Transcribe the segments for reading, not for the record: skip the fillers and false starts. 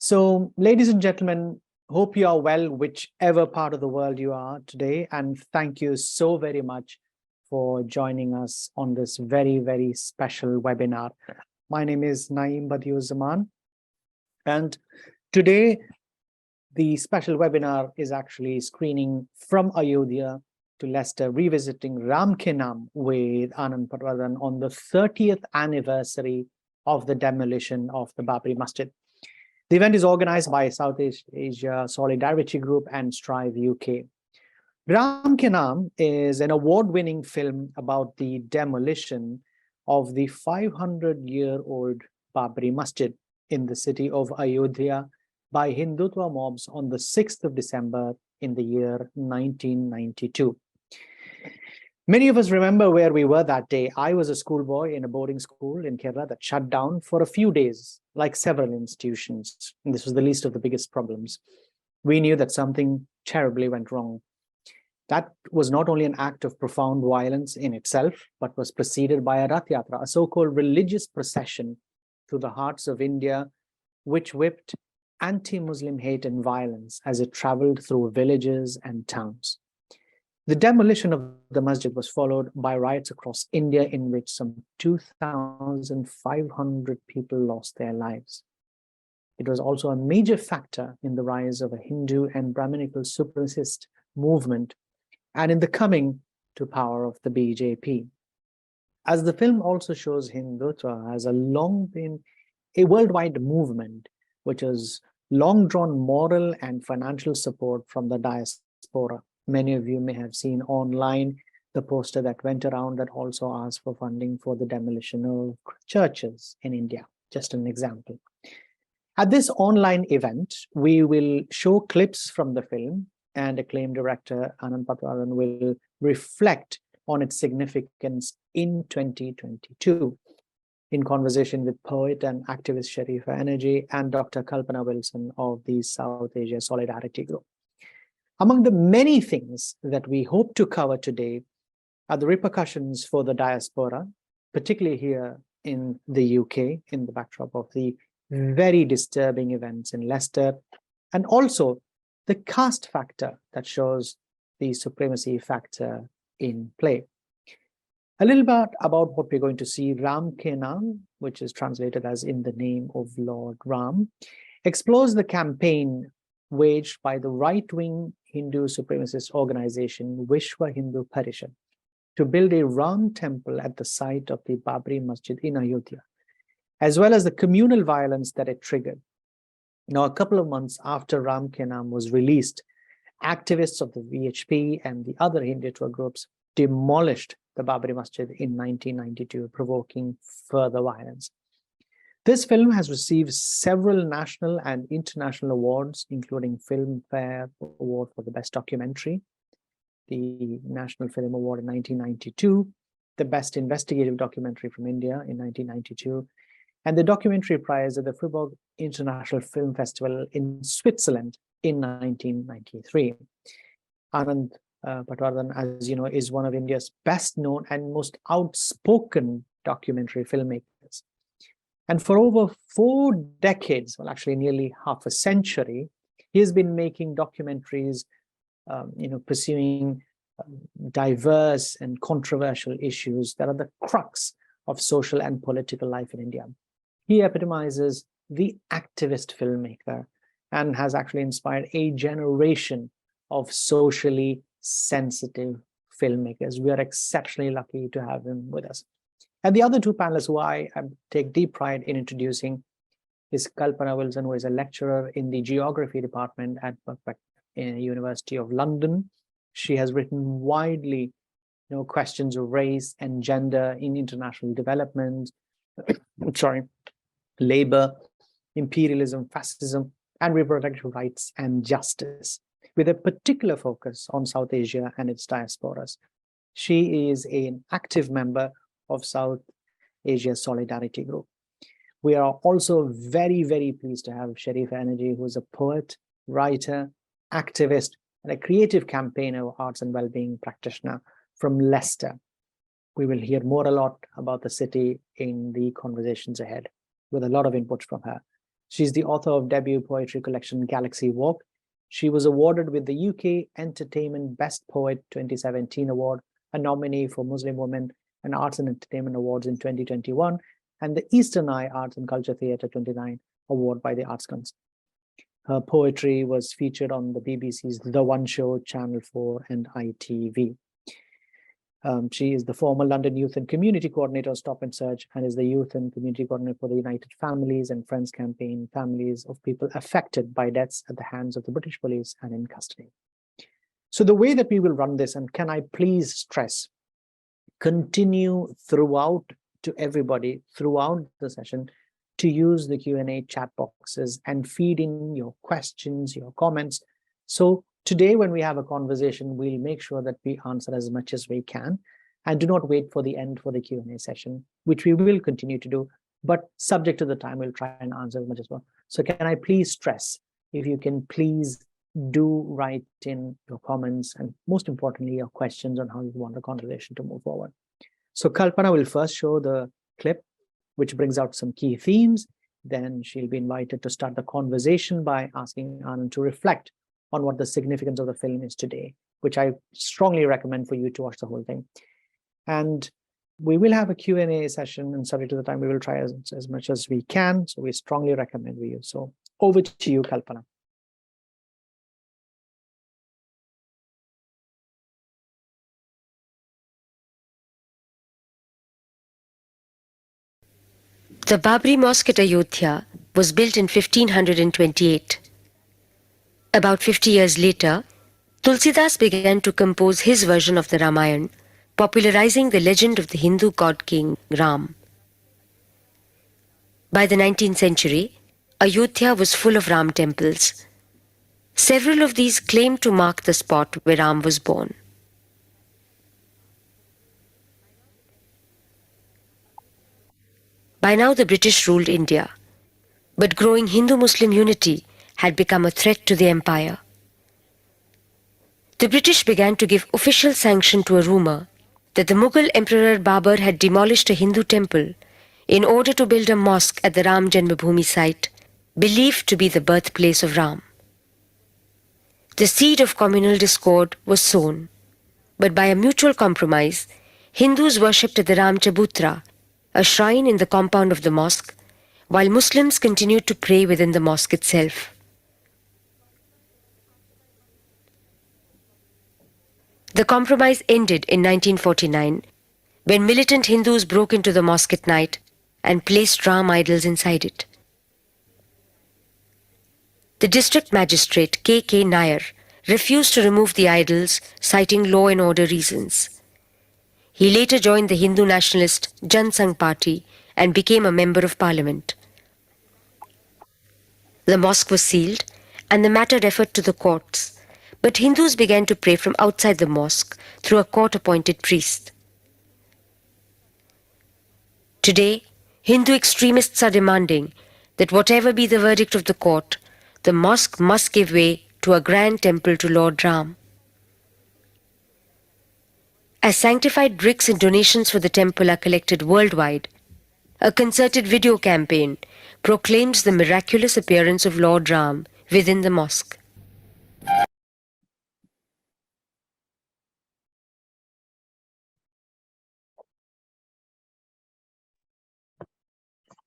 So, ladies and gentlemen, hope you are well, whichever part of the world you are today. And thank you so very much for joining us on this very, very special webinar. My name is Naeem Badiuzzzaman. And today, the special webinar is actually screening From Ayodhya to Leicester, revisiting Ram Ke Naam with Anand Patwardhan on the 30th anniversary of the demolition of the Babri Masjid. The event is organized by Southeast Asia Solidarity Group and Strive UK. Ram Ke Naam is an award-winning film about the demolition of the 500-year-old Babri Masjid in the city of Ayodhya by Hindutva mobs on the 6th of December in the year 1992. Many of us remember where we were that day. I was a schoolboy in a boarding school in Kerala that shut down for a few days, like several institutions. And this was the least of the biggest problems. We knew that something terribly went wrong. That was not only an act of profound violence in itself, but was preceded by a Rath Yatra, a so-called religious procession through the hearts of India, which whipped anti-Muslim hate and violence as it traveled through villages and towns. The demolition of the masjid was followed by riots across India in which some 2,500 people lost their lives. It was also a major factor in the rise of a Hindu and Brahminical-supremacist movement and in the coming to power of the BJP. As the film also shows, Hindutva has long been a worldwide movement which has long drawn moral and financial support from the diaspora. Many of you may have seen online the poster that went around that also asked for funding for the demolition of churches in India, just an example. At this online event, we will show clips from the film, and acclaimed director Anand Patwardhan will reflect on its significance in 2022 in conversation with poet and activist Sharifa Energy and Dr. Kalpana Wilson of the South Asia Solidarity Group. Among the many things that we hope to cover today are the repercussions for the diaspora, particularly here in the UK, in the backdrop of the very disturbing events in Leicester, and also the caste factor that shows the supremacy factor in play. A little bit about what we're going to see. Ram Ke Naam, which is translated as In the Name of Lord Ram, explores the campaign waged by the right-wing Hindu supremacist organization Vishwa Hindu Parishad to build a Ram temple at the site of the Babri Masjid in Ayodhya, as well as the communal violence that it triggered. Now, a couple of months after Ram Ke Naam was released, activists of the VHP and the other Hindutva groups demolished the Babri Masjid in 1992, provoking further violence. This film has received several national and international awards, including Filmfare Award for the Best Documentary, the National Film Award in 1992, the Best Investigative Documentary from India in 1992, and the Documentary Prize at the Freiburg International Film Festival in Switzerland in 1993. Anand Patwardhan, as you know, is one of India's best known and most outspoken documentary filmmakers. And for over 4 decades, well, actually nearly half a century, he has been making documentaries, pursuing diverse and controversial issues that are the crux of social and political life in India. He epitomizes the activist filmmaker and has actually inspired a generation of socially sensitive filmmakers. We are exceptionally lucky to have him with us. And the other two panelists who I take deep pride in introducing is Kalpana Wilson, who is a lecturer in the geography department at University of London. She has written widely, questions of race and gender in international development, labor, imperialism, fascism, and reproductive rights and justice, with a particular focus on South Asia and its diasporas. She is an active member of South Asia Solidarity Group. We are also very, very pleased to have Sharifa Energy, who is a poet, writer, activist, and a creative campaigner, arts and well-being practitioner from Leicester. We will hear a lot about the city in the conversations ahead, with a lot of input from her. She's the author of debut poetry collection Galaxy Walk. She was awarded with the UK Entertainment Best Poet 2017 award, a nominee for Muslim Women and Arts and Entertainment Awards in 2021, and the Eastern Eye Arts and Culture Theatre 29 award by the Arts Council. Her poetry was featured on the BBC's The One Show, Channel 4, and ITV. She is the former London Youth and Community Coordinator of Stop and Search and is the Youth and Community Coordinator for the United Families and Friends Campaign, families of people affected by deaths at the hands of the British police and in custody. So the way that we will run this, and can I please stress, continue throughout to everybody throughout the session to use the Q&A chat boxes and feed in your questions, your comments. So today, when we have a conversation, we'll make sure that we answer as much as we can and do not wait for the end for the Q&A session, which we will continue to do, but subject to the time, we'll try and answer as much as well. So can I please stress, if you can please do write in your comments and most importantly, your questions on how you want the conversation to move forward. So Kalpana will first show the clip, which brings out some key themes. Then she'll be invited to start the conversation by asking Anand to reflect on what the significance of the film is today, which I strongly recommend for you to watch the whole thing. And we will have a Q&A session, and subject to the time, we will try as much as we can. So we strongly recommend you. So over to you, Kalpana. The Babri Mosque at Ayodhya was built in 1528. About 50 years later, Tulsidas began to compose his version of the Ramayana, popularizing the legend of the Hindu god king Ram. By the 19th century, Ayodhya was full of Ram temples. Several of these claimed to mark the spot where Ram was born. By now the British ruled India, but growing Hindu-Muslim unity had become a threat to the empire. The British began to give official sanction to a rumor that the Mughal Emperor Babur had demolished a Hindu temple in order to build a mosque at the Ram Janmabhoomi site, believed to be the birthplace of Ram. The seed of communal discord was sown, but by a mutual compromise, Hindus worshipped at the Ram Chabutra, a shrine in the compound of the mosque, while Muslims continued to pray within the mosque itself. The compromise ended in 1949 when militant Hindus broke into the mosque at night and placed Ram idols inside it. The district magistrate K.K. Nair refused to remove the idols, citing law and order reasons. He later joined the Hindu nationalist Jan Sangh party and became a member of parliament. The mosque was sealed and the matter referred to the courts, but Hindus began to pray from outside the mosque through a court-appointed priest. Today, Hindu extremists are demanding that whatever be the verdict of the court, the mosque must give way to a grand temple to Lord Ram. As sanctified bricks and donations for the temple are collected worldwide, a concerted video campaign proclaims the miraculous appearance of Lord Ram within the mosque.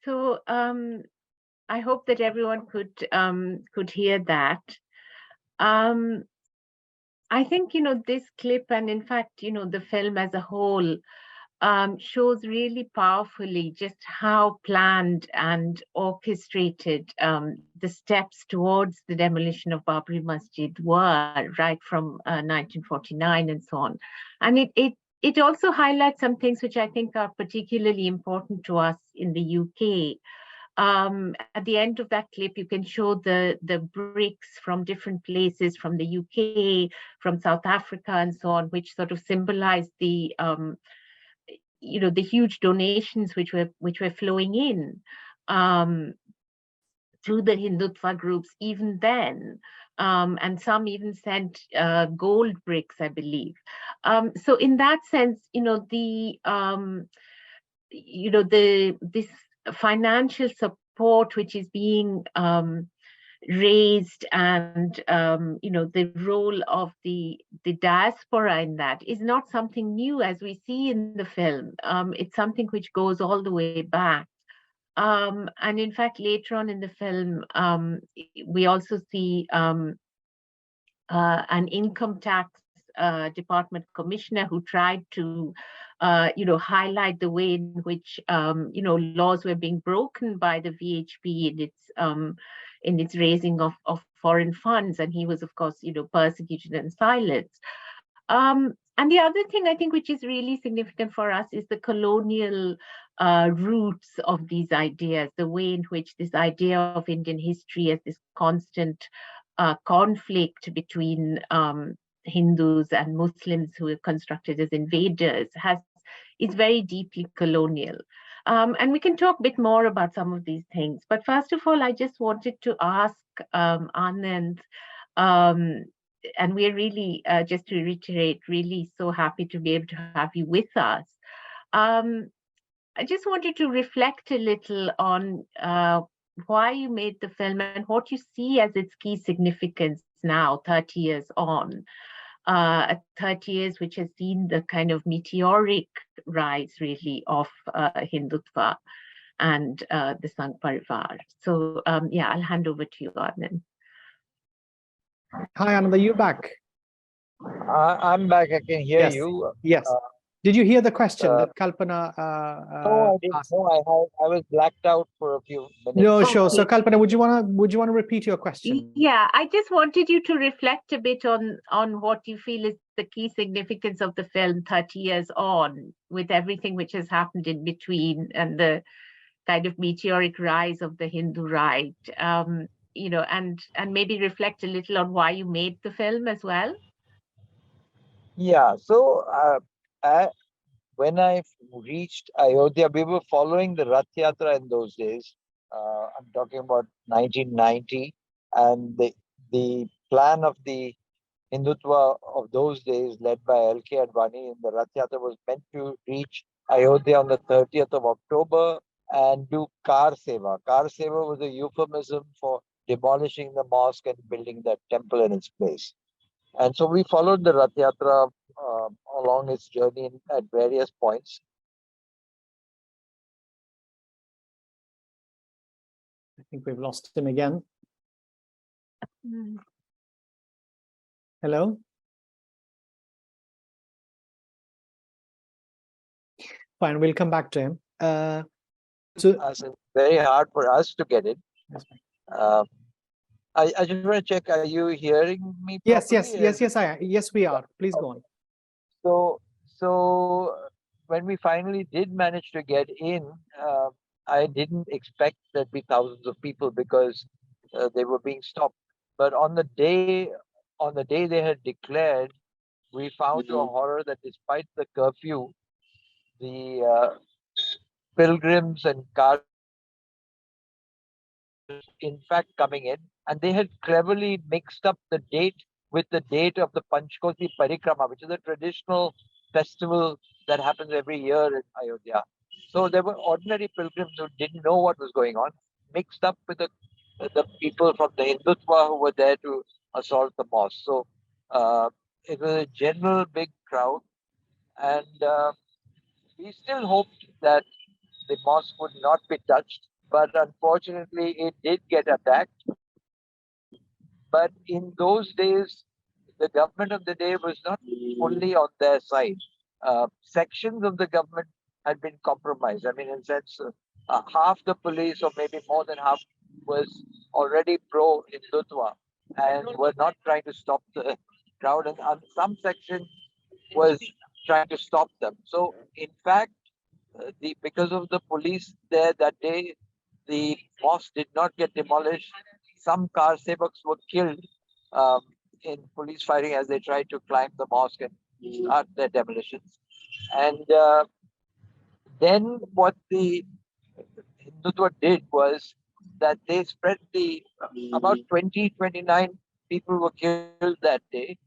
So I hope that everyone could hear that. I think, this clip, and in fact, the film as a whole, shows really powerfully just how planned and orchestrated the steps towards the demolition of Babri Masjid were, right from 1949 and so on. And it also highlights some things which I think are particularly important to us in the UK. At the end of that clip, you can show the bricks from different places, from the UK, from South Africa, and so on, which sort of symbolize the the huge donations which were flowing in through the Hindutva groups even then, and some even sent gold bricks, I believe. So in that sense, this financial support support which is being raised, and the role of the diaspora in that is not something new, as we see in the film. It's something which goes all the way back. And in fact, later on in the film, we also see an income tax department commissioner who tried to highlight the way in which laws were being broken by the VHP in its raising of foreign funds, and he was, of course, persecuted and silenced. And the other thing I think which is really significant for us is the colonial roots of these ideas, the way in which this idea of Indian history as this constant conflict between Hindus and Muslims who are constructed as invaders is very deeply colonial. And we can talk a bit more about some of these things. But first of all, I just wanted to ask Anand, and we're really, just to reiterate, really so happy to be able to have you with us. I just wanted to reflect a little on why you made the film and what you see as its key significance now, 30 years on. 30 years which has seen the kind of meteoric rise, really, of Hindutva and the Sangh Parivar. So, yeah, I'll hand over to you, Anand. Hi, Anand, are you back? I'm back. I can hear Yes. you. Yes. Did you hear the question that Kalpana No, I didn't. asked? No, I was blacked out for a few minutes. No, sure. Okay. So, Kalpana, would you want to repeat your question? Yeah, I just wanted you to reflect a bit on what you feel is the key significance of the film 30 years on, with everything which has happened in between and the kind of meteoric rise of the Hindu right, and maybe reflect a little on why you made the film as well. Yeah. So when I reached Ayodhya, we were following the Rath Yatra in those days. I'm talking about 1990, and the plan of the Hindutva of those days, led by L.K. Advani in the Rath Yatra, was meant to reach Ayodhya on the 30th of October and do Kar Seva. Kar Seva was a euphemism for demolishing the mosque and building that temple in its place. And so we followed the Rath Yatra along its journey at various points. I think we've lost him again. Hello? Fine, we'll come back to him. So It's very hard for us to get it. That's fine. I just want to check, are you hearing me Yes, properly? yes, we are. Please go on. So when we finally did manage to get in, I didn't expect there'd be thousands of people because they were being stopped. But on the day they had declared, we found to our horror that despite the curfew, the pilgrims and cars in fact coming in, and they had cleverly mixed up the date with the date of the Panchkoti Parikrama, which is a traditional festival that happens every year in Ayodhya. So there were ordinary pilgrims who didn't know what was going on, mixed up with the people from the Hindutva who were there to assault the mosque. So it was a general big crowd, and we still hoped that the mosque would not be touched, but unfortunately it did get attacked. But in those days, the government of the day was not fully on their side. Sections of the government had been compromised. I mean, in a sense, half the police, or maybe more than half, was already pro-Hindutva and were not trying to stop the crowd, and some section was trying to stop them. So, in fact, because of the police there that day, the mosque did not get demolished. Some car sevaks were killed in police fighting as they tried to climb the mosque and start their demolitions. And then what the Hindutva did was that they spread about 29 people were killed that day,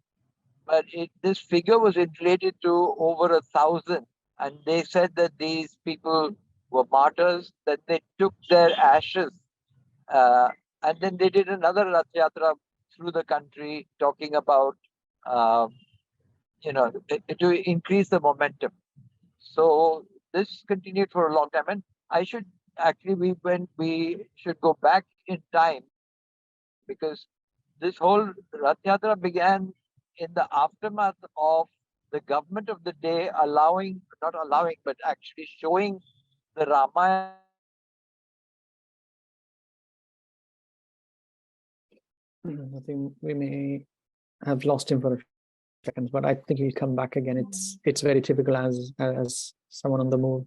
but this figure was inflated to over 1,000. And they said that these people were martyrs, that they took their ashes And then they did another Rath Yatra through the country, talking about, to increase the momentum. So this continued for a long time. And I should actually, we should go back in time, because this whole Rath Yatra began in the aftermath of the government of the day not allowing, but actually showing the Ramayana. I think we may have lost him for a few seconds, but I think he'll come back again. It's very typical as someone on the move.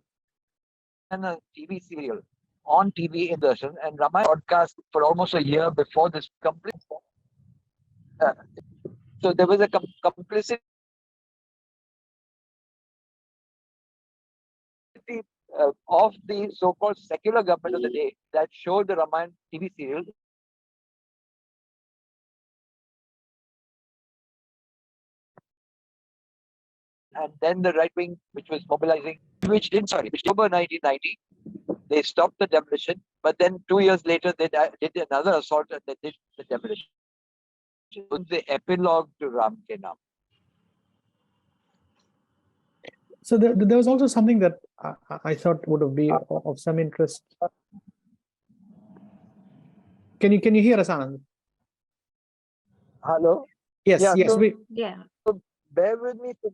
And a TV serial on TV in Darshan, and Ramayana broadcast for almost a year before this complete. So there was a complicity of the so-called secular government of the day that showed the Ramayana TV serial. And then the right wing, which was mobilizing, which October 1990, they stopped the demolition. But then 2 years later, they did another assault and they did the demolition. It was the epilogue to Ram Ke Naam. So there was also something that I thought would be of some interest. Can you hear us, Anand? Hello? Yes, Yeah, yes. So bear with me for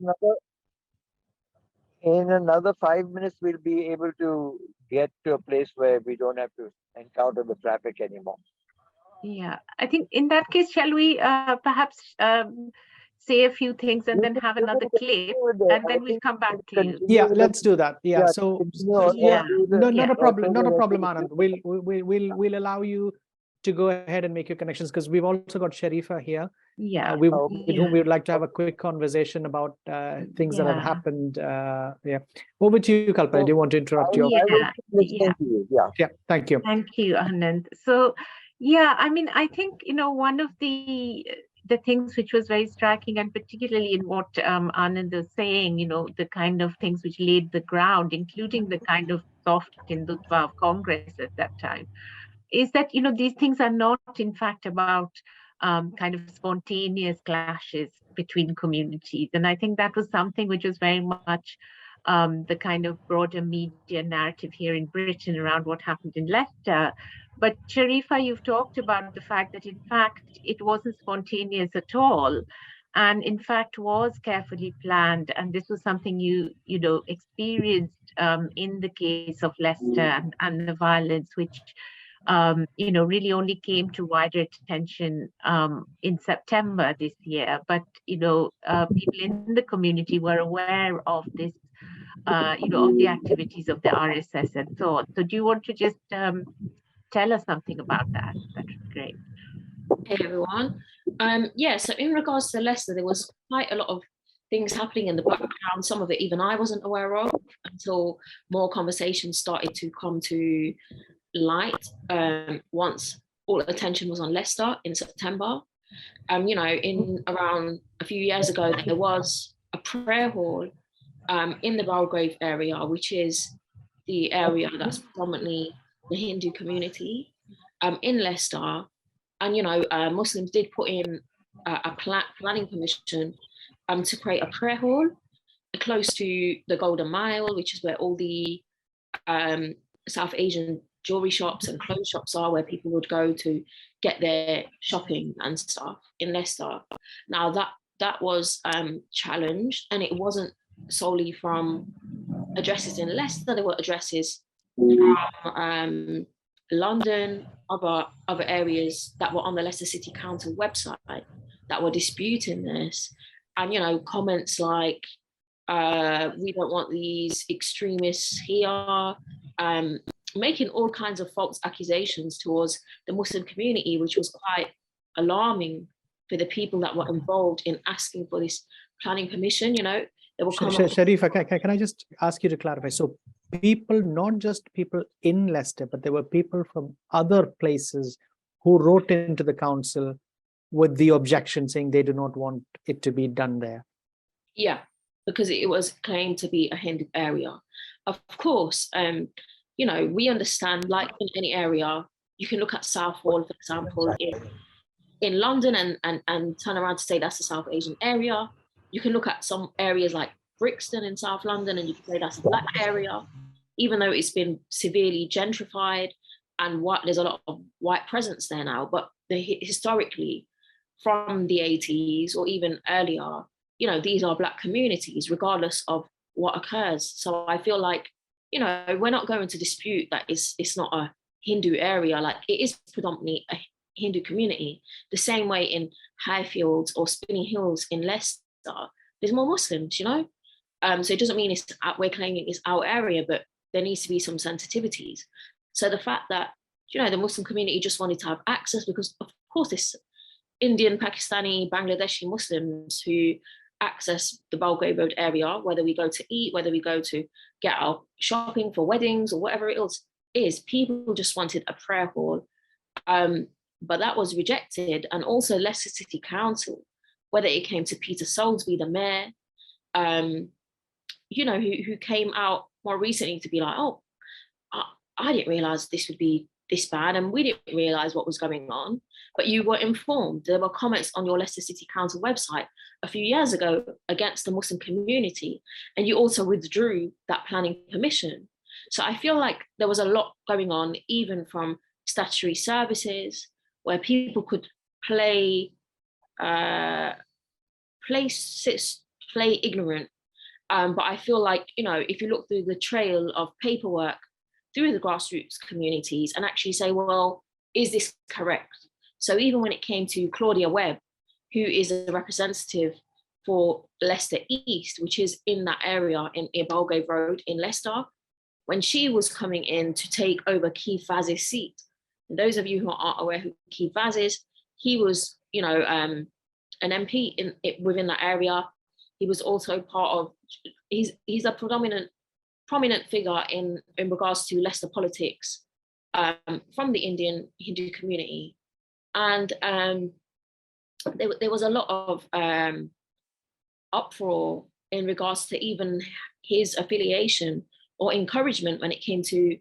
in another 5 minutes, we'll be able to get to a place where we don't have to encounter the traffic anymore. Yeah, I think in that case, shall we perhaps say a few things and then have another clip, and then we'll come back to you. Yeah, let's do that. Yeah, so not a problem, Anand. We'll allow you to go ahead and make your connections, because we've also got Sharifa here. Yeah, with whom we would like to have a quick conversation about things that have happened. Over to you, Kalpana. Do you want to interrupt your? Yeah, thank you. Thank you, Anand. So, I mean, I think, one of the things which was very striking, and particularly in what Anand is saying, the kind of things which laid the ground, including the kind of soft Hindutva of Congress at that time, is that, these things are not, in fact, about kind of spontaneous clashes between communities. And I think that was something which was very much the kind of broader media narrative here in Britain around what happened in Leicester. But Sharifa, you've talked about the fact that, in fact, it wasn't spontaneous at all, and in fact was carefully planned. And this was something you experienced in the case of Leicester and the violence, which really only came to wider attention in September this year. But people in the community were aware of this, of the activities of the RSS and so on. So do you want to just tell us something about that? That would be great. Hey everyone. So in regards to Leicester, there was quite a lot of things happening in the background. Some of it even I wasn't aware of until more conversations started to come to light once all attention was on Leicester in September. In around a few years ago, there was a prayer hall in the Belgrave area, which is the area that's predominantly the Hindu community in Leicester. And Muslims did put in a planning permission to create a prayer hall close to the Golden Mile, which is where all the South Asian jewelry shops and clothes shops are, where people would go to get their shopping and stuff in Leicester. Now that was challenged, and it wasn't solely from addresses in Leicester. There were addresses from London, other areas that were on the Leicester City Council website that were disputing this. And comments like, we don't want these extremists here, making all kinds of false accusations towards the Muslim community, which was quite alarming for the people that were involved in asking for this planning permission. Sharifa, can I just ask you to clarify? So people, not just people in Leicester, but there were people from other places who wrote into the council with the objection, saying they do not want it to be done there. Yeah, because it was claimed to be a Hindu area. Of course, we understand, like in any area, you can look at Southall, for example, in London and turn around to say that's a South Asian area. You can look at some areas like Brixton in South London and you can say that's a black area, even though it's been severely gentrified and there's a lot of white presence there now. But historically, from the 80s or even earlier, you know, these are black communities, regardless of what occurs. So I feel like, you know, we're not going to dispute that it's not a Hindu area. Like, it is predominantly a Hindu community. The same way in Highfields or Spinning Hills in Leicester, there's more Muslims, you know? So it doesn't mean we're claiming it's our area, but there needs to be some sensitivities. So the fact that, you know, the Muslim community just wanted to have access, because of course there's Indian, Pakistani, Bangladeshi Muslims who access the Belgrave Road area, whether we go to eat, whether we go to get our shopping for weddings or whatever it is, people just wanted a prayer hall. But that was rejected. And also Leicester City Council, whether it came to Peter Soulsby, the mayor, you know, who came out more recently to be like, oh, I didn't realize this would be this bad, and we didn't realize what was going on, but you were informed. There were comments on your Leicester City Council website a few years ago against the Muslim community, and you also withdrew that planning permission. So I feel like there was a lot going on, even from statutory services, where people could play ignorant. But I feel like, you know, if you look through the trail of paperwork through the grassroots communities and actually say, well, is this correct? So even when it came to Claudia Webb, who is a representative for Leicester East, which is in that area in Belgrave Road in Leicester, when she was coming in to take over Keith Vaz's seat, and those of you who aren't aware who Keith Vaz is, he was, you know, an MP within that area. He was also part of, he's a prominent figure in regards to Leicester politics from the Indian Hindu community. And there was a lot of uproar in regards to even his affiliation or encouragement when it came to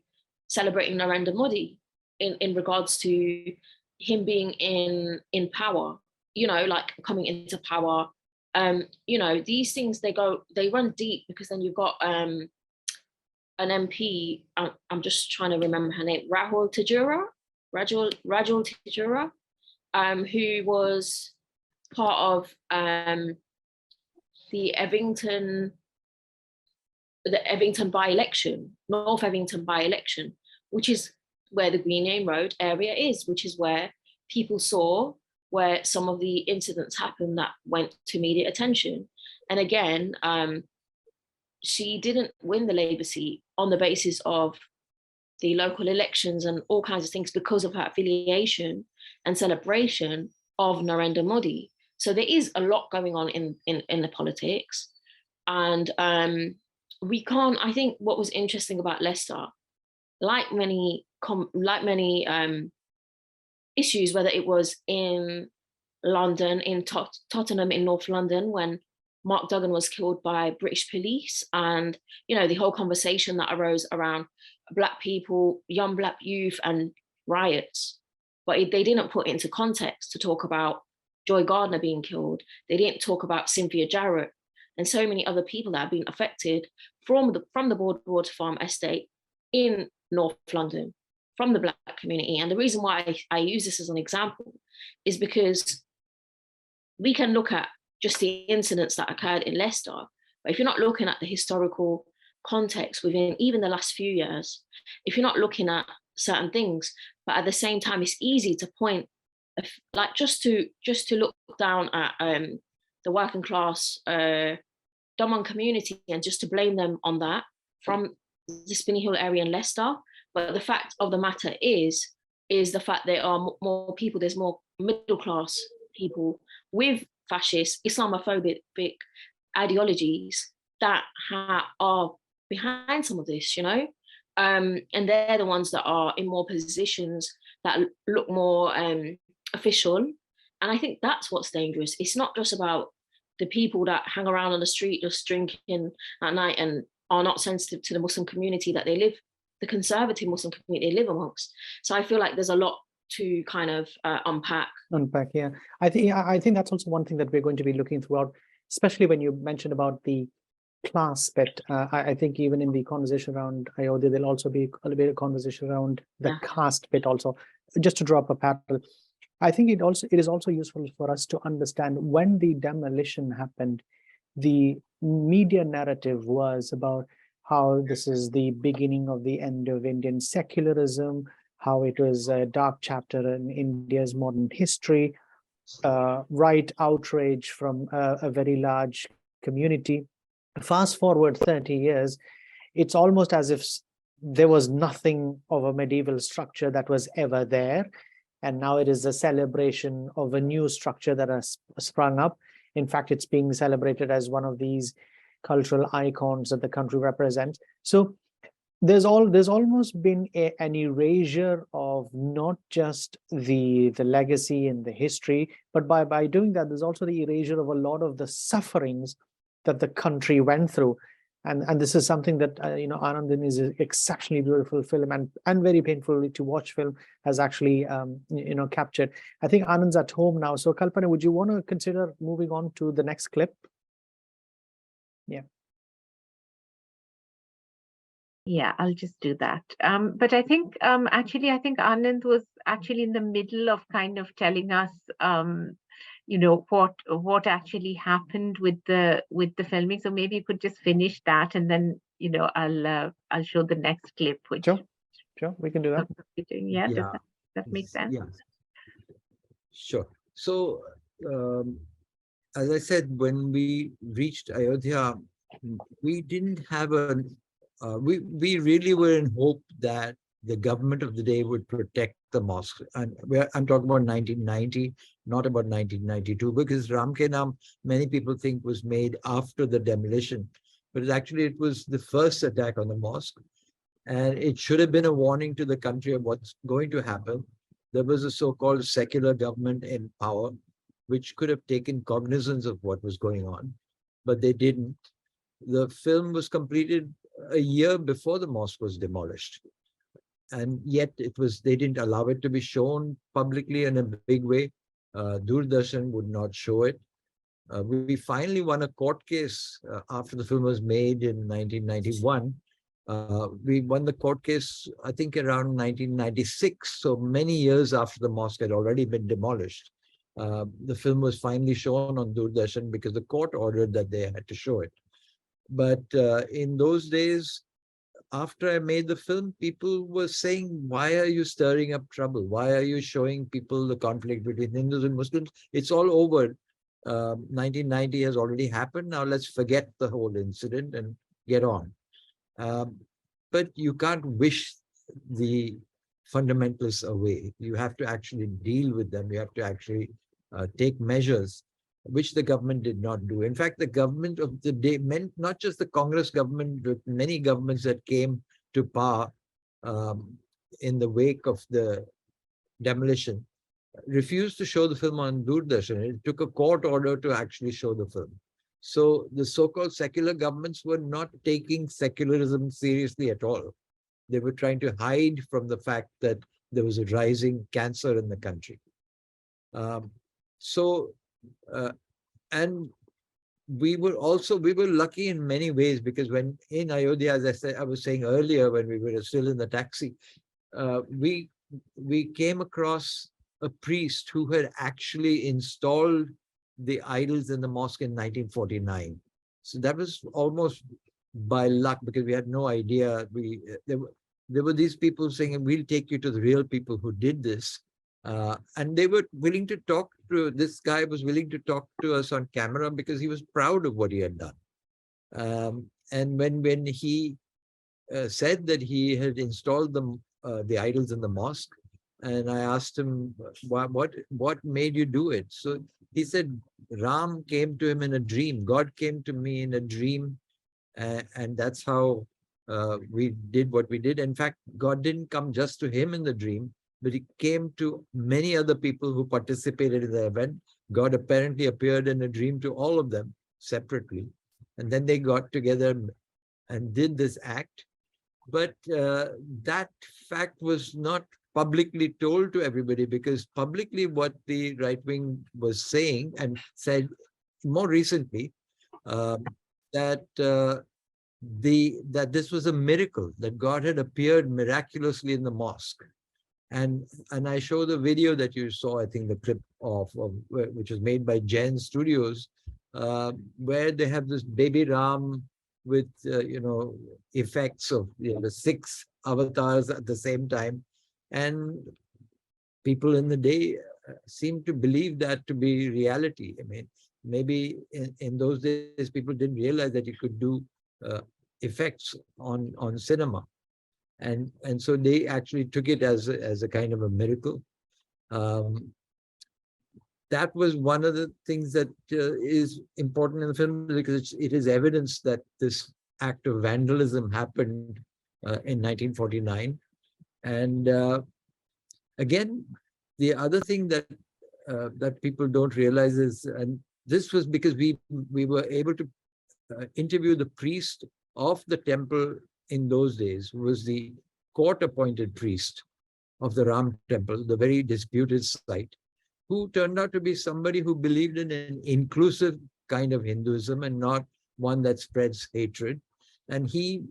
celebrating Narendra Modi in regards to him being in power, you know, like coming into power. You know, these things, they run deep, because then you've got an MP, I'm just trying to remember her name, Rajul Tejura, who was part of the Evington by-election, North Evington by-election, which is where the Green Lane Road area is, which is where people saw where some of the incidents happened that went to media attention. And again, she didn't win the Labour seat on the basis of the local elections and all kinds of things because of her affiliation and celebration of Narendra Modi. So there is a lot going on in the politics. And we can't, I think what was interesting about Leicester, like many issues, whether it was in London, in Tottenham in North London, when Mark Duggan was killed by British police, and, you know, the whole conversation that arose around Black people, young Black youth and riots. But they didn't put it into context to talk about Joy Gardner being killed. They didn't talk about Cynthia Jarrett and so many other people that have been affected from the Broadwater Farm estate in North London, from the Black community. And the reason why I use this as an example is because we can look at just the incidents that occurred in Leicester, but if you're not looking at the historical context within even the last few years, if you're not looking at certain things, but at the same time, it's easy to point, like just to look down at the working class Daman community and just to blame them on that from the Spinning Hill area in Leicester. But the fact of the matter is the fact there are more people, there's more middle class people with fascist, Islamophobic ideologies that are behind some of this, you know? And they're the ones that are in more positions that look more official. And I think that's what's dangerous. It's not just about the people that hang around on the street just drinking at night and are not sensitive to the Muslim community that they live the conservative Muslim community live amongst. So I feel like there's a lot to kind of unpack. Yeah. I think that's also one thing that we're going to be looking throughout, especially when you mentioned about the class bit. I think even in the conversation around Ayodhya, there'll also be a little bit of conversation around the caste bit also, just to draw up a parallel. I think it is also useful for us to understand when the demolition happened, the media narrative was about how this is the beginning of the end of Indian secularism, how it was a dark chapter in India's modern history, right outrage from a very large community. Fast forward 30 years, it's almost as if there was nothing of a medieval structure that was ever there. And now it is a celebration of a new structure that has sprung up. In fact, it's being celebrated as one of these cultural icons that the country represents. So there's almost been an erasure of not just the legacy and the history, but by doing that, there's also the erasure of a lot of the sufferings that the country went through. And this is something that Anand, is an exceptionally beautiful film and very painfully to watch film, has actually captured. I think Anand's at home now. So Kalpana, would you want to consider moving on to the next clip? Yeah. Yeah, I'll just do that. But I think actually, I think Anand was actually in the middle of kind of telling us, what actually happened with the filming. So maybe you could just finish that, and then I'll show the next clip. Which sure, we can do that. Yeah, does that make sense? Yeah, sure. So as I said, when we reached Ayodhya, we didn't have we really were in hope that the government of the day would protect the mosque. And I'm talking about 1990, not about 1992, because Ram Ke Naam, many people think, was made after the demolition. But it was the first attack on the mosque. And it should have been a warning to the country of what's going to happen. There was a so-called secular government in power, which could have taken cognizance of what was going on, but they didn't. The film was completed a year before the mosque was demolished. And yet they didn't allow it to be shown publicly in a big way. Doordarshan would not show it. We finally won a court case after the film was made in 1991. We won the court case, I think, around 1996. So many years after the mosque had already been demolished. The film was finally shown on Doordarshan because the court ordered that they had to show it. But in those days, after I made the film, people were saying, why are you stirring up trouble? Why are you showing people the conflict between Hindus and Muslims? It's all over. 1990 has already happened. Now let's forget the whole incident and get on. But you can't wish the fundamentalists away. You have to actually deal with them. You have to actually take measures, which the government did not do. In fact, the government of the day meant not just the Congress government, but many governments that came to power in the wake of the demolition refused to show the film on Doordarshan. It took a court order to actually show the film. So the so-called secular governments were not taking secularism seriously at all. They were trying to hide from the fact that there was a rising cancer in the country. And we were lucky in many ways, because when in Ayodhya, as I was saying earlier, when we were still in the taxi, we came across a priest who had actually installed the idols in the mosque in 1949. So that was almost by luck, because we had no idea. There were these people saying, we'll take you to the real people who did this. And they were willing to talk to, this guy was willing to talk to us on camera because he was proud of what he had done. And when he said that he had installed the idols in the mosque, and I asked him, what made you do it? So he said, Ram came to him in a dream. God came to me in a dream. And that's how we did what we did. In fact, God didn't come just to him in the dream, but he came to many other people who participated in the event. God apparently appeared in a dream to all of them separately. And then they got together and did this act. but that fact was not publicly told to everybody, because publicly what the right wing was saying and said more recently, that this was a miracle, that God had appeared miraculously in the mosque. And I show the video that you saw, I think the clip of which was made by Jain Studios, where they have this baby Ram with effects of the 6 avatars at the same time, and people in the day seem to believe that to be reality. I mean, maybe in those days people didn't realize that you could do effects on cinema, and so they actually took it as a kind of a miracle. That was one of the things that is important in the film, because it is evidence that this act of vandalism happened in 1949. And again, the other thing that people don't realize is, and this was because we were able to interview the priest of the temple in those days, who was the court-appointed priest of the Ram temple, the very disputed site, who turned out to be somebody who believed in an inclusive kind of Hinduism and not one that spreads hatred. And he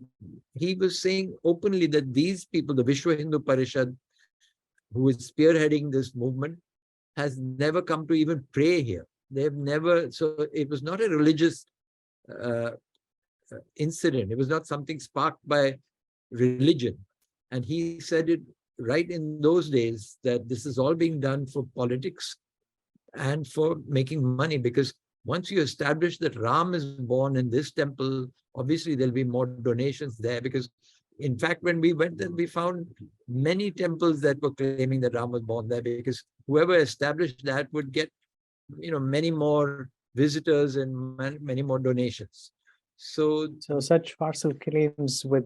was saying openly that these people, the Vishwa Hindu Parishad, who is spearheading this movement, has never come to even pray here. They've never, so it was not a religious incident. It was not something sparked by religion. And he said it right in those days, that this is all being done for politics and for making money, because once you establish that Ram is born in this temple, obviously there'll be more donations there, because in fact, when we went there, we found many temples that were claiming that Ram was born there, because whoever established that would get, many more visitors and many more donations. So such farcical claims with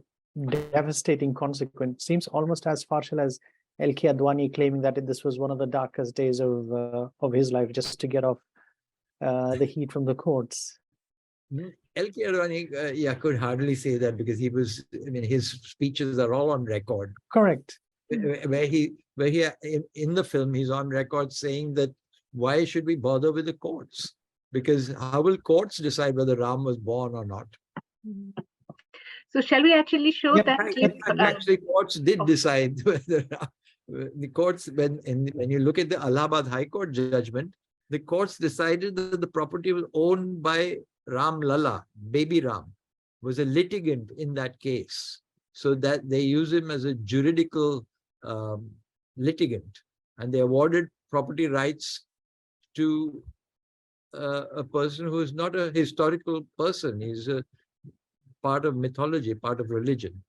devastating consequence seems almost as farcical as L.K. Advani claiming that this was one of the darkest days of his life, just to get off the heat from the courts. L.K. Advani, could hardly say that, because his speeches are all on record. Correct. Where he in the film, he's on record saying that why should we bother with the courts? Because how will courts decide whether Ram was born or not? So shall we actually show that clip? Actually, courts did decide whether the courts, when you look at the Allahabad High Court judgment, the courts decided that the property was owned by Ram Lalla, baby Ram, was a litigant in that case, so that they use him as a juridical litigant, and they awarded property rights to a person who is not a historical person. He's a part of mythology, part of religion.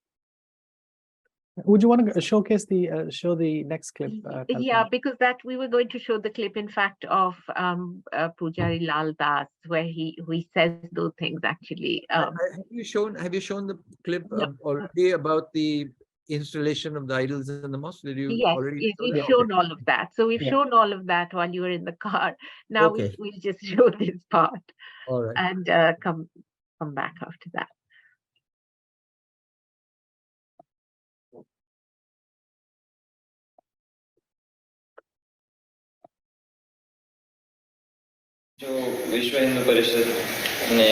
Would you want to showcase show the next clip? Yeah, because that we were going to show the clip, in fact, of Pujari Lal Das, where he says those things actually. Have you shown the clip already about the installation of the idols in the mosque? Did you already? Yes, we've shown all of that. So we've shown all of that while you were in the car. Now we'll just show this part. All right. And come back after that. जो विश्व हिंदू परिषद ने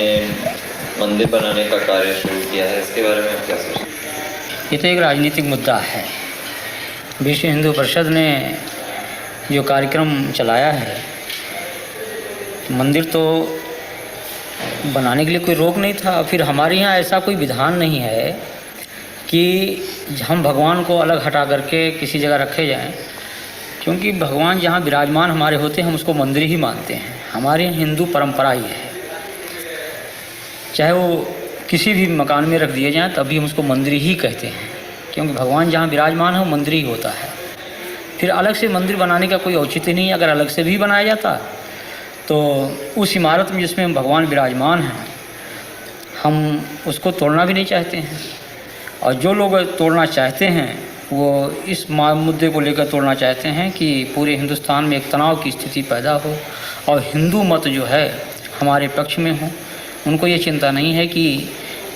मंदिर बनाने का कार्य शुरू किया है, इसके बारे में आप क्या सोचते हैं? ये तो एक राजनीतिक मुद्दा है। विश्व हिंदू परिषद ने जो कार्यक्रम चलाया है, मंदिर तो बनाने के लिए कोई रोक नहीं था। फिर हमारे यहाँ ऐसा कोई विधान नहीं है कि हम भगवान को अलग हटा करके किसी जगह रखे जाएं, क्योंकि भगवान जहाँ विराजमान हमारे होते हैं हम उसको मंदिर ही मानते हैं। हमारे हिंदू परंपरा ये है, चाहे वो किसी भी मकान में रख दिए जाएं तब भी हम उसको मंदिर ही कहते हैं, क्योंकि भगवान जहाँ विराजमान है वो मंदिर ही होता है। फिर अलग से मंदिर बनाने का कोई औचित्य नहीं है। अगर अलग से भी बनाया जाता तो उस इमारत में जिसमें हम भगवान विराजमान हैं, हम उसको तोड़ना भी नहीं चाहते हैं। और जो लोग तोड़ना चाहते हैं वो इस मुद्दे को लेकर तोड़ना चाहते हैं कि पूरे हिंदुस्तान में एक तनाव की स्थिति पैदा हो और हिंदू मत जो है हमारे पक्ष में हो। उनको ये चिंता नहीं है कि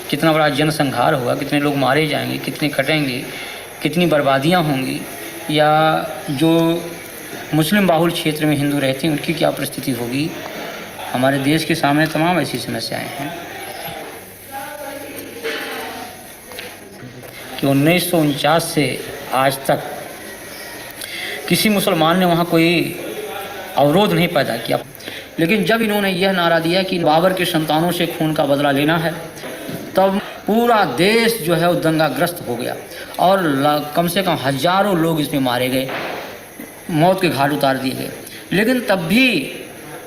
कितना बड़ा जनसंहार होगा, कितने लोग मारे जाएंगे, कितने कटेंगे, कितनी बर्बादियां होंगी, या जो मुस्लिम बाहुल क्षेत्र में हिंदू रहते हैं उनकी क्या परिस्थिति होगी। हमारे देश के सामने तमाम ऐसी समस्याएं हैं कि 1949 से आज तक किसी मुसलमान ने वहाँ कोई अवरोध नहीं पैदा किया। लेकिन जब इन्होंने यह नारा दिया कि बाबर के संतानों से खून का बदला लेना है, तब पूरा देश जो है वो दंगाग्रस्त हो गया और कम से कम हजारों लोग इसमें मारे गए, मौत के घाट उतार दिए गए। लेकिन तब भी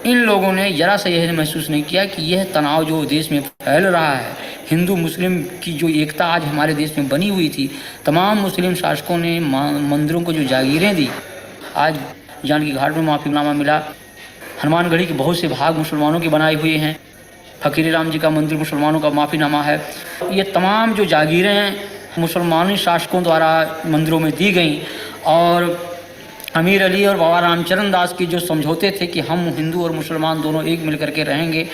इन लोगों ने जरा सा यह महसूस नहीं किया कि यह तनाव जो देश में फैल रहा है, हिंदू मुस्लिम की जो एकता आज हमारे देश में बनी हुई थी, तमाम मुस्लिम शासकों ने मंदिरों को जो जागीरें दी, आज जानकी घाट में माफीनामा मिला, हनुमानगढ़ी के बहुत से भाग मुसलमानों के बनाए हुए हैं, फकीर राम जी का मंदिर मुसलमानों का माफीनामा है। ये तमाम जो जागीरें मुसलमानी शासकों द्वारा मंदिरों में दी गई और अमीर अली और बाबा रामचरण दास के जो समझौते थे कि हम हिंदू और मुसलमान दोनों एक मिल करके रहेंगे,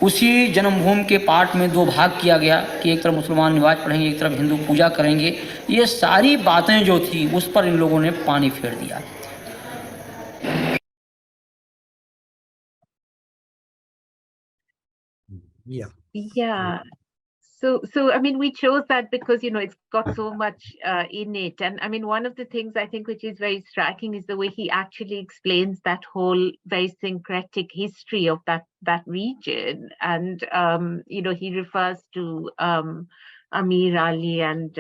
उसी जन्मभूमि के पाठ में दो भाग किया गया कि एक तरफ मुसलमान नमाज पढ़ेंगे, एक तरफ हिंदू पूजा करेंगे। ये सारी बातें जो थी उस पर इन लोगों ने पानी फेर दिया। Yeah. So I mean, we chose that because, you know, it's got so much in it. And I mean, one of the things I think which is very striking is the way he actually explains that whole very syncretic history of that region. And, you know, he refers to Amir Ali and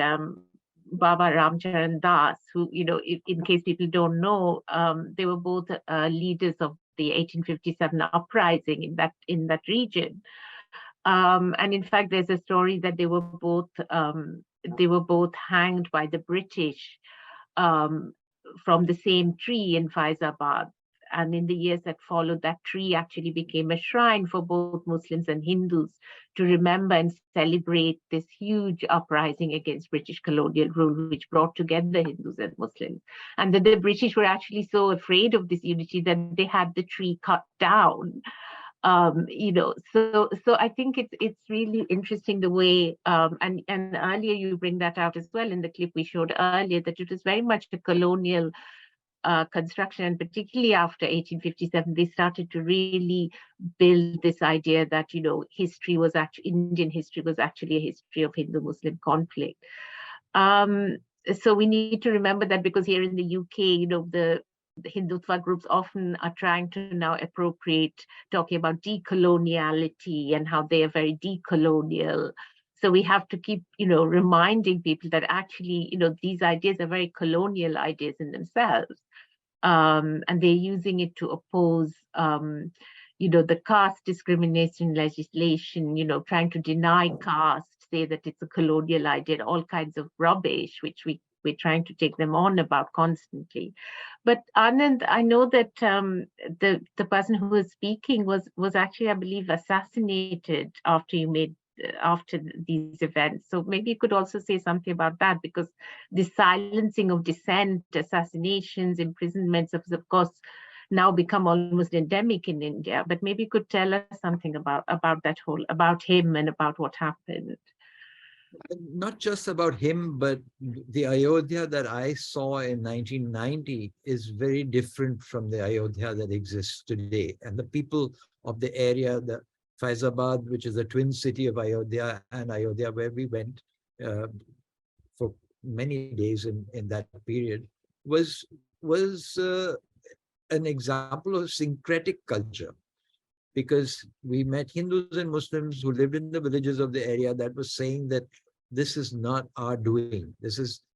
Baba Ramcharan Das, who, you know, in case people don't know, they were both leaders of the 1857 uprising in that region. And in fact, there's a story that they were both hanged by the British from the same tree in Faizabad. And in the years that followed, that tree actually became a shrine for both Muslims and Hindus to remember and celebrate this huge uprising against British colonial rule, which brought together Hindus and Muslims. And that the British were actually so afraid of this unity that they had the tree cut down. You know, so I think it's really interesting the way, and earlier you bring that out as well in the clip we showed earlier, that it was very much a colonial construction, and particularly after 1857, they started to really build this idea that, you know, Indian history was actually a history of Hindu-Muslim conflict. So we need to remember that, because here in the UK, you know, the Hindutva groups often are trying to now appropriate talking about decoloniality and how they are very decolonial. So we have to keep, you know, reminding people that actually, you know, these ideas are very colonial ideas in themselves. And they're using it to oppose, you know, the caste discrimination legislation, you know, trying to deny caste, say that it's a colonial idea, all kinds of rubbish, which we're trying to take them on about constantly. But Anand, I know that the person who was speaking was actually, I believe, assassinated after these events. So maybe you could also say something about that, because the silencing of dissent, assassinations, imprisonments have, of course, now become almost endemic in India. But maybe you could tell us something about him and about what happened. Not just about him, but the Ayodhya that I saw in 1990 is very different from the Ayodhya that exists today. And the people of the area, the Faizabad, which is the twin city of Ayodhya, and Ayodhya, where we went for many days in that period, was an example of syncretic culture. Because we met Hindus and Muslims who lived in the villages of the area that was saying that this is not our doing.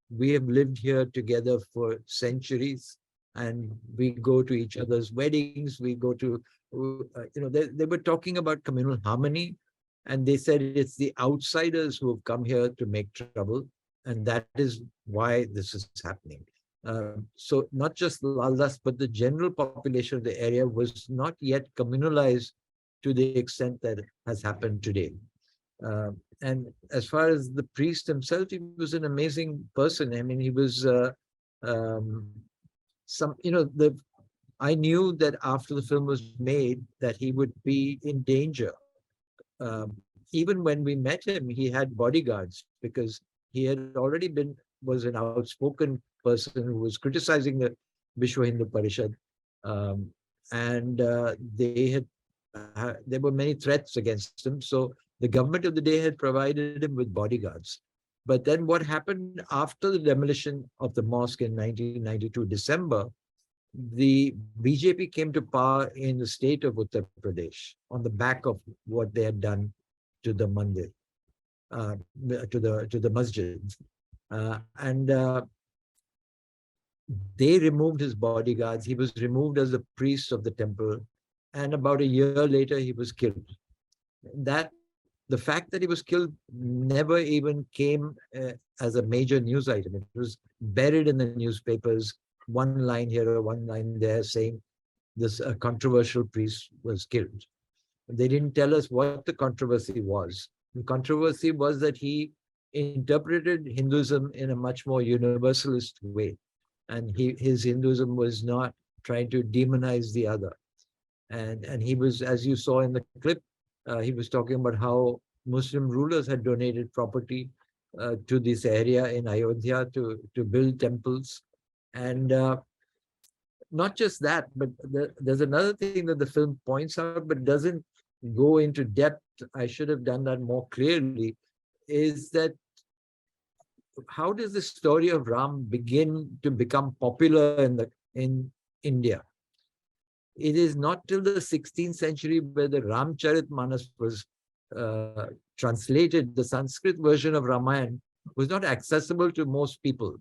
We have lived here together for centuries, and we go to each other's weddings. We go to, you know, they were talking about communal harmony, and they said it's the outsiders who have come here to make trouble, and that is why this is happening. So not just Laldas, but the general population of the area was not yet communalized to the extent that it has happened today. And as far as the priest himself, he was an amazing person. I mean, he was I knew that after the film was made that he would be in danger even when we met him, he had bodyguards because he had already was an outspoken person who was criticizing the Vishwa Hindu Parishad. And there were many threats against him. So the government of the day had provided him with bodyguards. But then what happened after the demolition of the mosque in 1992, December, the BJP came to power in the state of Uttar Pradesh on the back of what they had done to the mandir, to the masjid. They removed his bodyguards. He was removed as a priest of the temple. And about a year later, he was killed. The fact that he was killed never even came as a major news item. It was buried in the newspapers, one line here or one line there saying this controversial priest was killed. They didn't tell us what the controversy was. The controversy was that he interpreted Hinduism in a much more universalist way. And his Hinduism was not trying to demonize the other. And he was, as you saw in the clip, he was talking about how Muslim rulers had donated property to this area in Ayodhya to build temples. And not just that, but there's another thing that the film points out, but doesn't go into depth. I should have done that more clearly, is that how does the story of Ram begin to become popular in India? It is not till the 16th century where the Ramcharitmanas was translated. The Sanskrit version of Ramayana was not accessible to most people.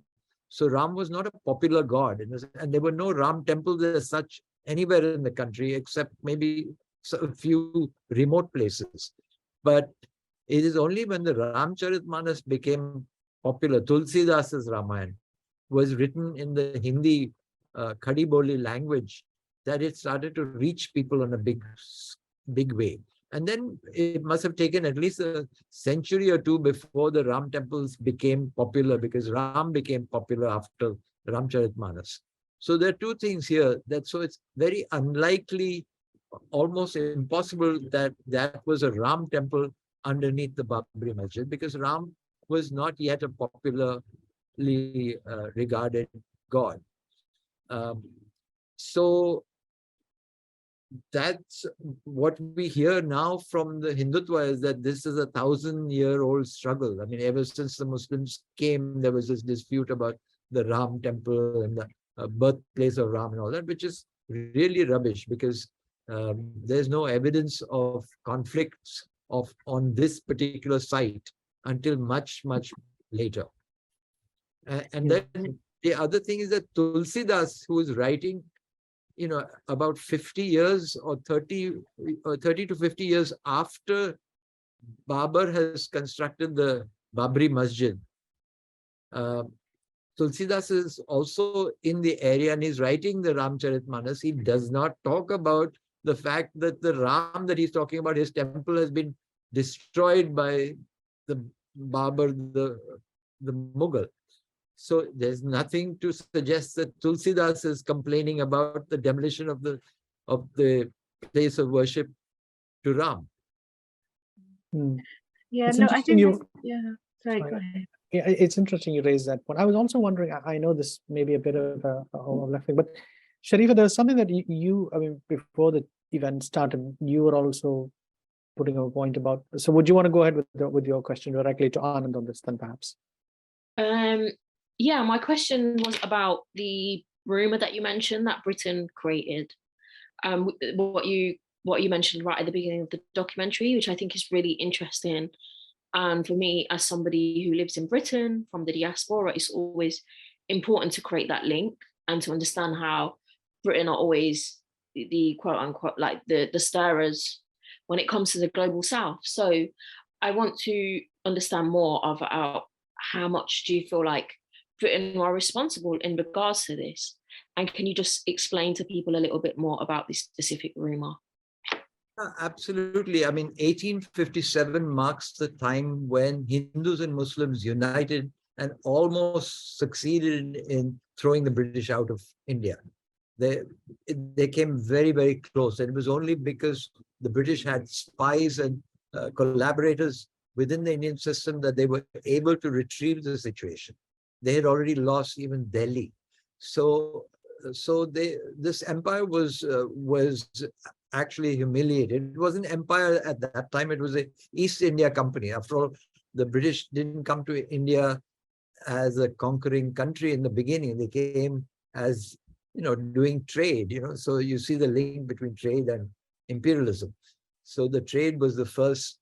So Ram was not a popular god, and there were no Ram temples as such anywhere in the country except maybe a few remote places. But it is only when the Ramcharitmanas became popular, Tulsidasa's Ramayana was written in the Hindi Khadi Boli language, that it started to reach people in a big way. And then it must have taken at least a century or two before the Ram temples became popular, because Ram became popular after Ramcharitmanas. So there are two things here. So it's very unlikely, almost impossible, that was a Ram temple underneath the Babri Masjid, because Ram was not yet a popularly regarded god. So that's what we hear now from the Hindutva, is that this is a 1,000-year-old struggle. I mean, ever since the Muslims came, there was this dispute about the Ram temple and the birthplace of Ram and all that, which is really rubbish, because there's no evidence of conflicts on this particular site until much, much later. And then the other thing is that Tulsidas, who is writing, about 50 years or 30 to 50 years after Babur has constructed the Babri Masjid, Tulsidas is also in the area and he's writing the Ramcharitmanas. He does not talk about the fact that the Ram that he's talking about, his temple has been destroyed by the Babur, the Mughal. So there's nothing to suggest that Tulsidas is complaining about the demolition of the place of worship to Ram. Yeah, It's no, I think sorry, Sorry. go ahead. Yeah, it's interesting you raised that point. I was also wondering, I know this may be a bit of a left wing, but Sharifa, there was something that I mean, before the event started, you were also putting a point about. So would you want to go ahead with your question directly to Anand on this then, perhaps? Yeah, my question was about the rumor that you mentioned that Britain created. What you mentioned right at the beginning of the documentary, which I think is really interesting. And for me, as somebody who lives in Britain from the diaspora, it's always important to create that link and to understand how Britain are always the quote unquote, like the stirrers when it comes to the global south. So I want to understand more about how much do you feel like Britain are responsible in regards to this? And can you just explain to people a little bit more about this specific rumor? Absolutely. I mean, 1857 marks the time when Hindus and Muslims united and almost succeeded in throwing the British out of India. They came very, very close. And it was only because the British had spies and collaborators within the Indian system that they were able to retrieve the situation. They had already lost even Delhi. So this empire was actually humiliated. It was an empire at that time. It was a East India Company. After all, the British didn't come to India as a conquering country in the beginning. They came as, doing trade, so you see the link between trade and imperialism. So the trade was the first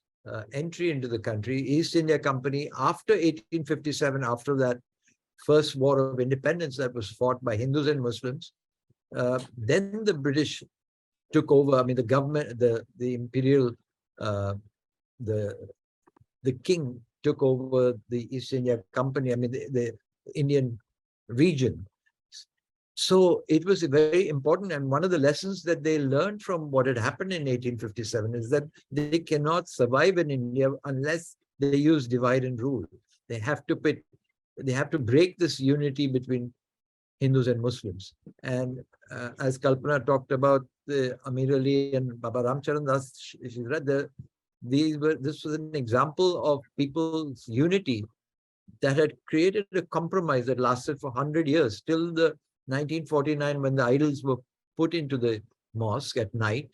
entry into the country. East India Company, after 1857, after that first war of independence that was fought by Hindus and Muslims, then the British took over. I mean, the government, the imperial, the king took over the East India Company, I mean, the Indian region. So it was very important. And one of the lessons that they learned from what had happened in 1857 is that they cannot survive in India unless they use divide and rule. They have to break this unity between Hindus and Muslims. And as Kalpana talked about, the Amir Ali and Baba Ramcharan Das, she's read, this was an example of people's unity that had created a compromise that lasted for 100 years, till the 1949, when the idols were put into the mosque at night.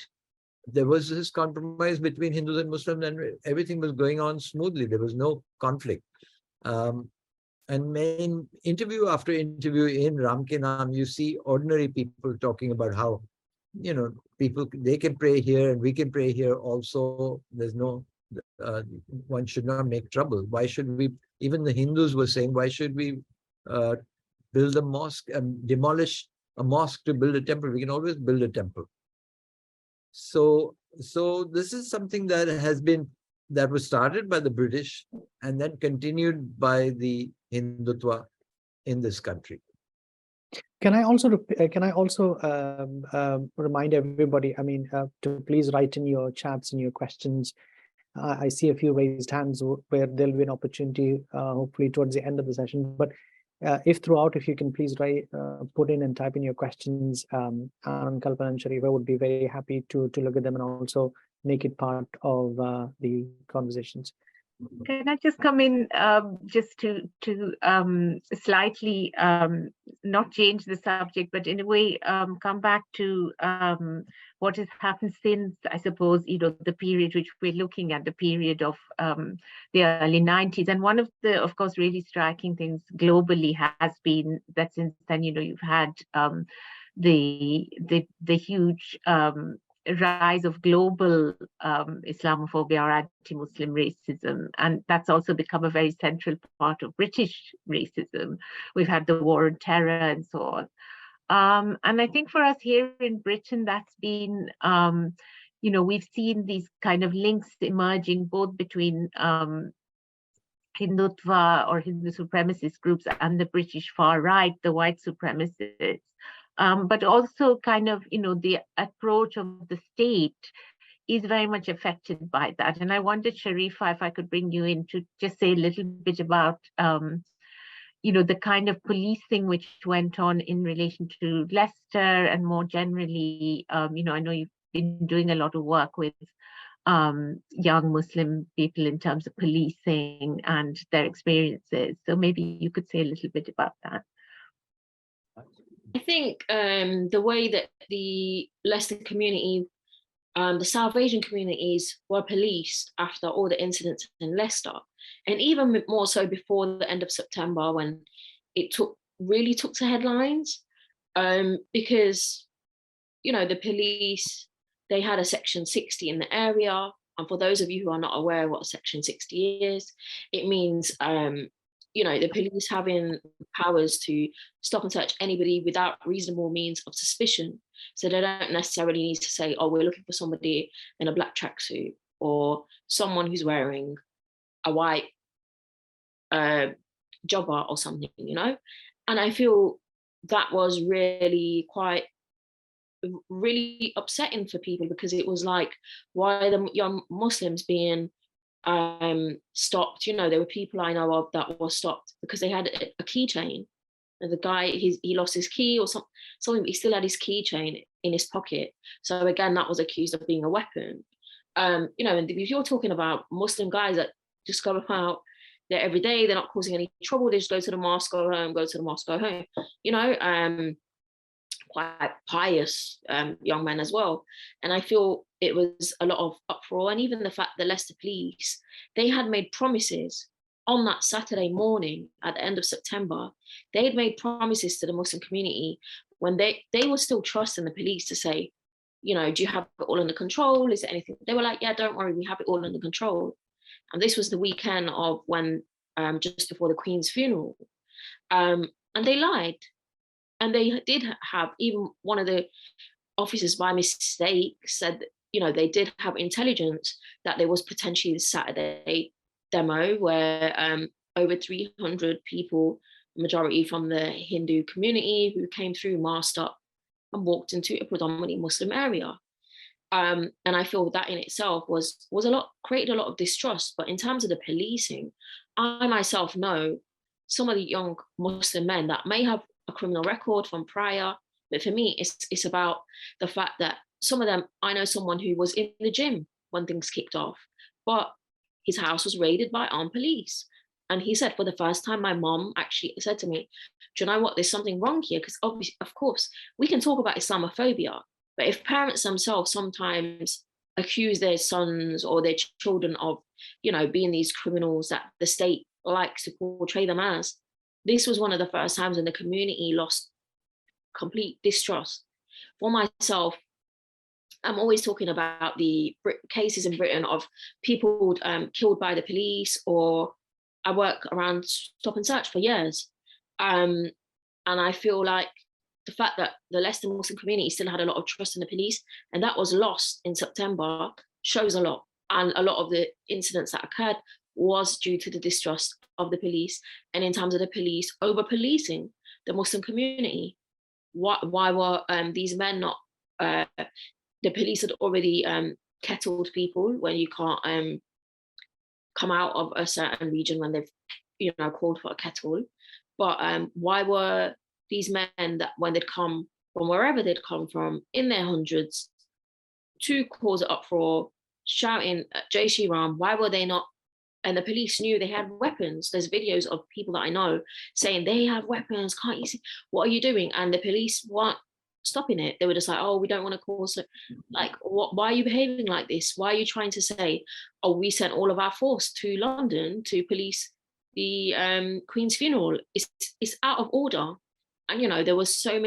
There was this compromise between Hindus and Muslims, and everything was going on smoothly. There was no conflict. And in interview after interview in Ram Ke Naam, you see ordinary people talking about how, people, they can pray here and we can pray here also. There's no, one should not make trouble. Why should we, even the Hindus were saying, why should we build a mosque and demolish a mosque to build a temple? We can always build a temple. So this is something that was started by the British and then continued by the Hindutva in this country. Can I also remind everybody, to please write in your chats and your questions. I see a few raised hands where there'll be an opportunity, hopefully towards the end of the session. But if you can please put in and type in your questions, Anand, Kalpana and Sharifa would be very happy to look at them and also make it part of the conversations. Can I just come in just to slightly not change the subject, but in a way come back to what has happened since, I suppose, the period which we're looking at, the period of the early 90s. And one of the, of course, really striking things globally has been that since then, you've had the huge rise of global Islamophobia or anti-Muslim racism, and that's also become a very central part of British racism. We've had the war on terror and so on, and I think for us here in Britain, that's been we've seen these kind of links emerging both between Hindutva or Hindu supremacist groups and the British far right, the white supremacists. But also kind of, the approach of the state is very much affected by that. And I wondered, Sharifa, if I could bring you in to just say a little bit about, the kind of policing which went on in relation to Leicester and more generally, I know you've been doing a lot of work with young Muslim people in terms of policing and their experiences. So maybe you could say a little bit about that. I think the way that the Leicester community, the South Asian communities were policed after all the incidents in Leicester, and even more so before the end of September when it really took to headlines, because, the police, they had a Section 60 in the area. And for those of you who are not aware of what Section 60 is, it means the police having powers to stop and search anybody without reasonable means of suspicion. So they don't necessarily need to say, oh, we're looking for somebody in a black tracksuit or someone who's wearing a white jobber or something, And I feel that was really upsetting for people, because it was like, why are the young Muslims being stopped? There were people I know of that were stopped because they had a keychain, and the guy, he lost his key or something, but he still had his keychain in his pocket. So again, that was accused of being a weapon. You know, and if you're talking about Muslim guys that just go out there every day, they're not causing any trouble, they just go to the mosque, go home, go to the mosque, go home, you know, quite pious young men as well. And I feel it was a lot of uproar. And even the fact that Leicester police, they had made promises on that Saturday morning at the end of September. They had made promises to the Muslim community when they were still trusting the police to say, you know, do you have it all under control? Is there anything? They were like, yeah, don't worry, we have it all under control. And this was the weekend of when, just before the Queen's funeral. And they lied. And they did have, even one of the officers by mistake said, you know, they did have intelligence that there was potentially the Saturday demo where over 300 people, majority from the Hindu community, who came through, masked up and walked into a predominantly Muslim area. And I feel that in itself created a lot of distrust. But in terms of the policing, I myself know some of the young Muslim men that may have a criminal record from prior, but for me, it's about the fact that some of them, I know someone who was in the gym when things kicked off, but his house was raided by armed police. And he said, for the first time, my mom actually said to me, do you know what, there's something wrong here? Because obviously, of course, we can talk about Islamophobia, but if parents themselves sometimes accuse their sons or their children of, you know, being these criminals that the state likes to portray them as, this was one of the first times when the community lost complete distrust. For myself, I'm always talking about the cases in Britain of people killed by the police, or I work around stop and search for years. And I feel like the fact that the Leicester Muslim community still had a lot of trust in the police, and that was lost in September, shows a lot. And a lot of the incidents that occurred was due to the distrust of the police, and in terms of the police over-policing the Muslim community. Why were these men not, the police had already kettled people when you can't come out of a certain region when they've, you know, called for a kettle. But why were these men that when they'd come from wherever they'd come from in their hundreds to cause an uproar, shouting Jai Shri Ram, why were they not? And the police knew they had weapons. There's videos of people that I know saying they have weapons, can't you see? What are you doing? And the police weren't stopping it. They were just like, oh, we don't want to cause it. Like, why are you behaving like this? Why are you trying to say, oh, we sent all of our force to London to police the Queen's funeral? It's out of order. And, you know, there was so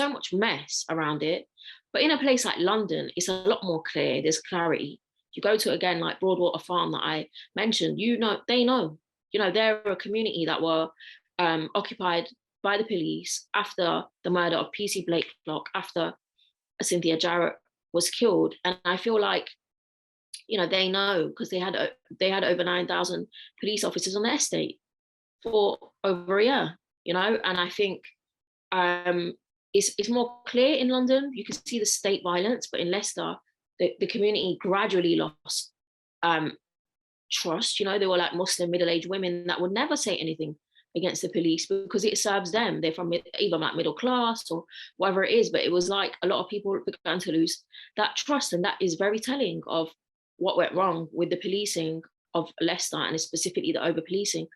much mess around it. But in a place like London, it's a lot more clear. There's clarity. You go to, again, like Broadwater Farm that I mentioned, you know, they're a community that were occupied by the police after the murder of PC Blakelock, after Cynthia Jarrett was killed. And I feel like, you know, they know, because they had over 9,000 police officers on their estate for over a year, you know. And I think it's more clear in London. You can see the state violence, but in Leicester, the community gradually lost trust. You know, they were like Muslim middle-aged women that would never say anything against the police because it serves them. They're from either like middle class or whatever it is. But it was like a lot of people began to lose that trust, and that is very telling of what went wrong with the policing of Leicester, and specifically the over-policing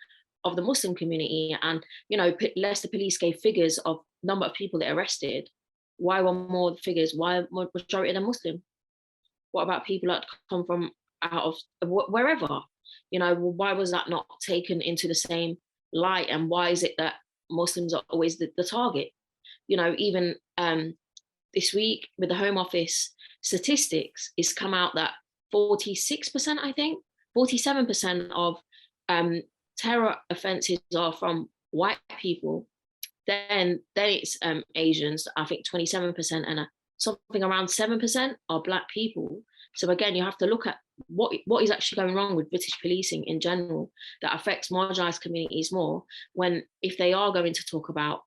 of the Muslim community. And, you know, Leicester police gave figures of number of people they arrested. Why were more figures? Why more majority of them Muslim? What about people that come from out of wherever? You know, why was that not taken into the same light? And why is it that Muslims are always the target? You know, even this week with the Home Office statistics, it's come out that 46%, I think, 47% of terror offences are from white people. Then it's Asians, I think 27%, and something around 7% are Black people. So again, you have to look at what is actually going wrong with British policing in general that affects marginalised communities more, when if they are going to talk about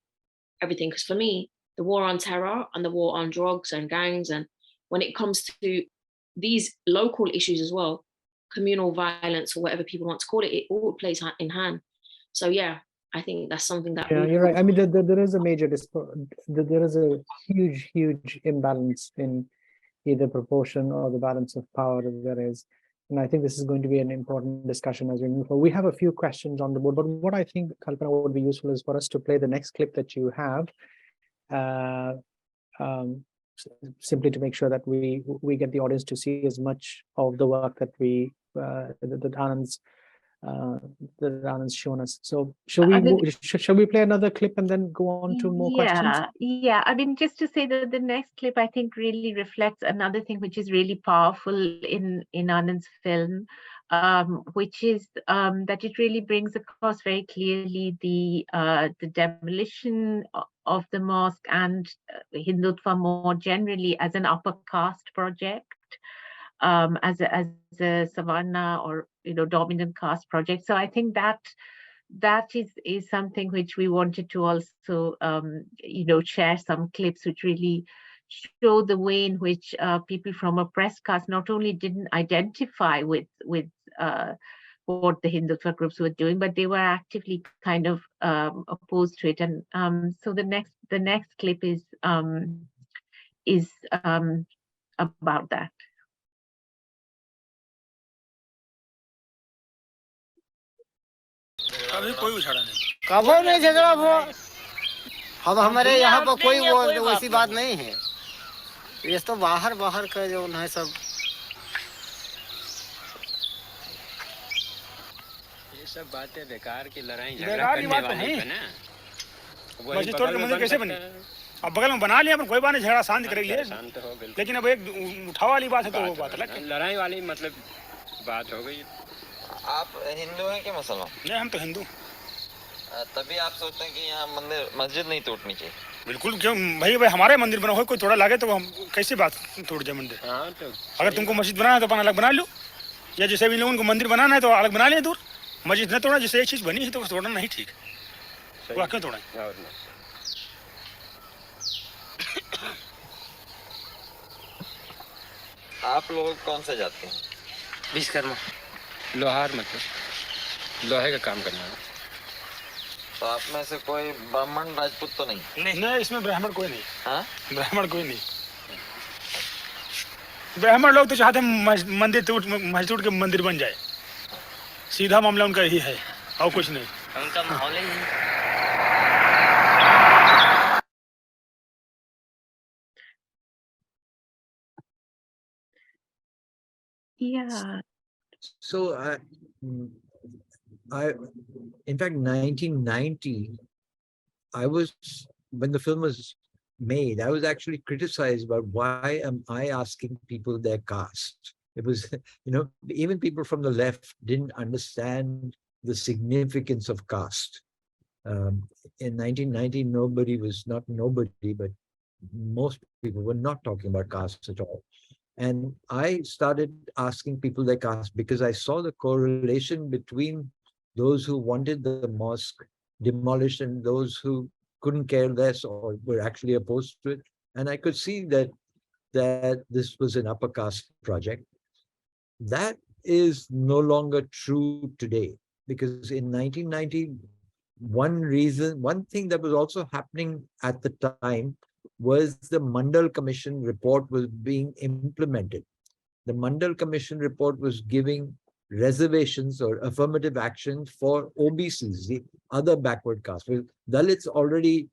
everything. Because for me, the war on terror and the war on drugs and gangs, and when it comes to these local issues as well, communal violence or whatever people want to call it, it all plays hand in hand. So yeah, I think that's something that you're right. I mean, there is a major there is a huge imbalance in either proportion or the balance of power that there is. And I think this is going to be an important discussion as we move forward. We have a few questions on the board, but what I think, Kalpana, would be useful is for us to play the next clip that you have, simply to make sure that we get the audience to see as much of the work that that Anand's shown us. So shall we play another clip and then go on to more questions? Yeah. I mean, just to say that the next clip, I think, really reflects another thing which is really powerful in Anand's film, which is that it really brings across very clearly the demolition of the mosque and Hindutva more generally as an upper caste project, as a Savarna or dominant caste project. So I think that is something which we wanted to also share some clips which really show the way in which people from oppressed caste not only didn't identify with what the Hindutva groups were doing, but they were actively kind of opposed to it. And so the next clip is about that. कभी कोई उछाड़ा नहीं, कभी नहीं झगड़ा वो। अब हमारे यहाँ पर कोई वो वैसी बात नहीं है। ये तो बाहर का जो है सब, ये सब बातें बेकार की लड़ाई बेकार की बात नहीं है ना। मस्जिद तोड़ के मंदिर कैसे बनी? अब बगल में बना लिया, पर कोई बात नहीं, झगड़ा शांत कर लिए। शांत हो गए, लेकिन अब एक उठाव वाली बात है तो वो बात अलग है, लड़ाई वाली मतलब बात हो गई। आप हिंदू हैं कि मुसलमान? नहीं, हम तो हिंदू। तभी आप सोचते हैं कि यहाँ मस्जिद नहीं तोड़नी चाहिए? बिल्कुल, क्यों भाई हमारे मंदिर बना हो, कोई तोड़ा लागे तो हम कैसी बात तोड़ जाए मंदिर? हाँ, तो अगर तुमको मस्जिद बनाना है तो अपन अलग बना लो, या जैसे भी लोगों को मंदिर बनाना है तो अलग बना लिया दूर। मस्जिद न तोड़ा, जिससे एक चीज बनी है तो तोड़ना नहीं ठीक, वो क्यों तोड़ा? आप लोग कौन सा जाते हैं? विश्वकर्मा, लोहार, मतलब लोहे का काम करना है। तो आप में से कोई ब्राह्मण राजपूत तो नहीं? नहीं, इसमें ब्राह्मण कोई नहीं। हाँ, ब्राह्मण कोई नहीं। ब्राह्मण लोग तो चाहते हैं मस्जिद टूट के मंदिर बन जाए, सीधा मामला उनका यही है और कुछ नहीं। उनका माहौल ही Yeah. So in fact, 1990, when the film was made, I was actually criticized about why am I asking people their caste. It was, even people from the left didn't understand the significance of caste. In 1990, but most people were not talking about caste at all. And I started asking people their caste because I saw the correlation between those who wanted the mosque demolished and those who couldn't care less or were actually opposed to it. And I could see that this was an upper caste project. That is no longer true today, because in 1990, one thing that was also happening at the time was the Mandal Commission report was being implemented. The Mandal Commission report was giving reservations or affirmative action for OBCs, the other backward castes. Well, Dalits already,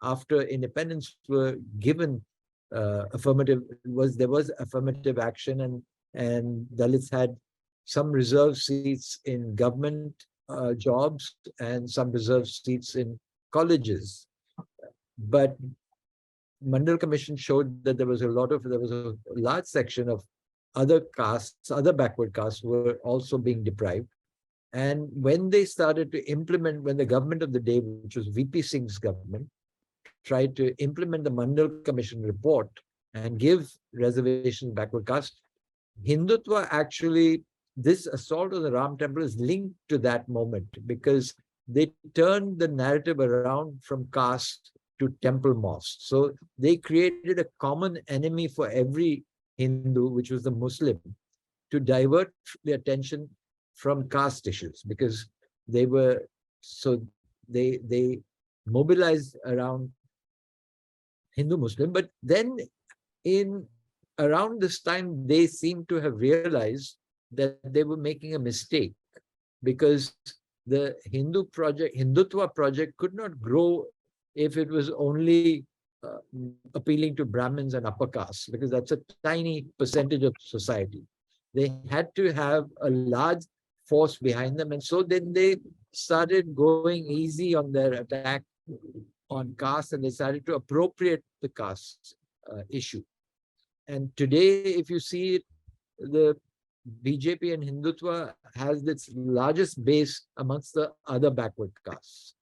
after independence, were given there was affirmative action, and Dalits had some reserved seats in government jobs and some reserved seats in colleges. But Mandal Commission showed that there was a large section of other castes, other backward castes were also being deprived. And when they started to implement, when the government of the day, which was VP Singh's government, tried to implement the Mandal Commission report and give reservations backward caste, Hindutva actually, this assault on the Ram temple is linked to that moment, because they turned the narrative around from caste to temple mosque. So they created a common enemy for every Hindu, which was the Muslim, to divert the attention from caste issues, because they mobilized around Hindu Muslim. But then in around this time, they seem to have realized that they were making a mistake, because the Hindutva project could not grow if it was only appealing to Brahmins and upper castes, because that's a tiny percentage of society. They had to have a large force behind them. And so then they started going easy on their attack on caste, and they started to appropriate the caste issue. And today, if you see it, the BJP and Hindutva has its largest base amongst the other backward castes.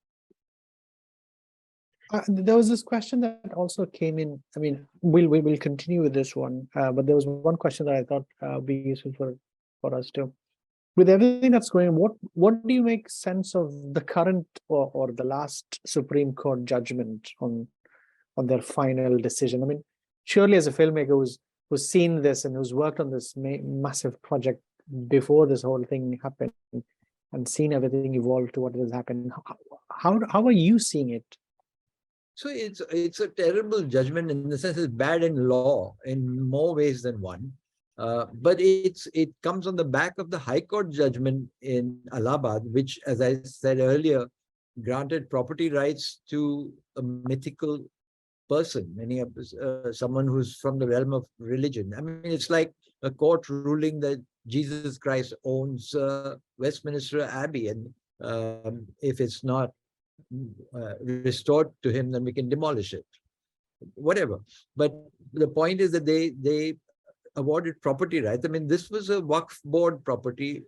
There was this question that also came in. I mean, we will continue with this one, but there was one question that I thought would be useful for us to. With everything that's going on, what do you make sense of the current or the last Supreme Court judgment on their final decision? I mean, surely as a filmmaker who's seen this and who's worked on this massive project before this whole thing happened and seen everything evolve to what has happened, how are you seeing it? So it's a terrible judgment, in the sense it's bad in law in more ways than one. But it comes on the back of the High Court judgment in Allahabad, which, as I said earlier, granted property rights to a mythical person, someone who's from the realm of religion. I mean, it's like a court ruling that Jesus Christ owns Westminster Abbey, and if it's not restored to him, then we can demolish it, whatever. But the point is that they awarded property rights. I mean, this was a Waqf board property,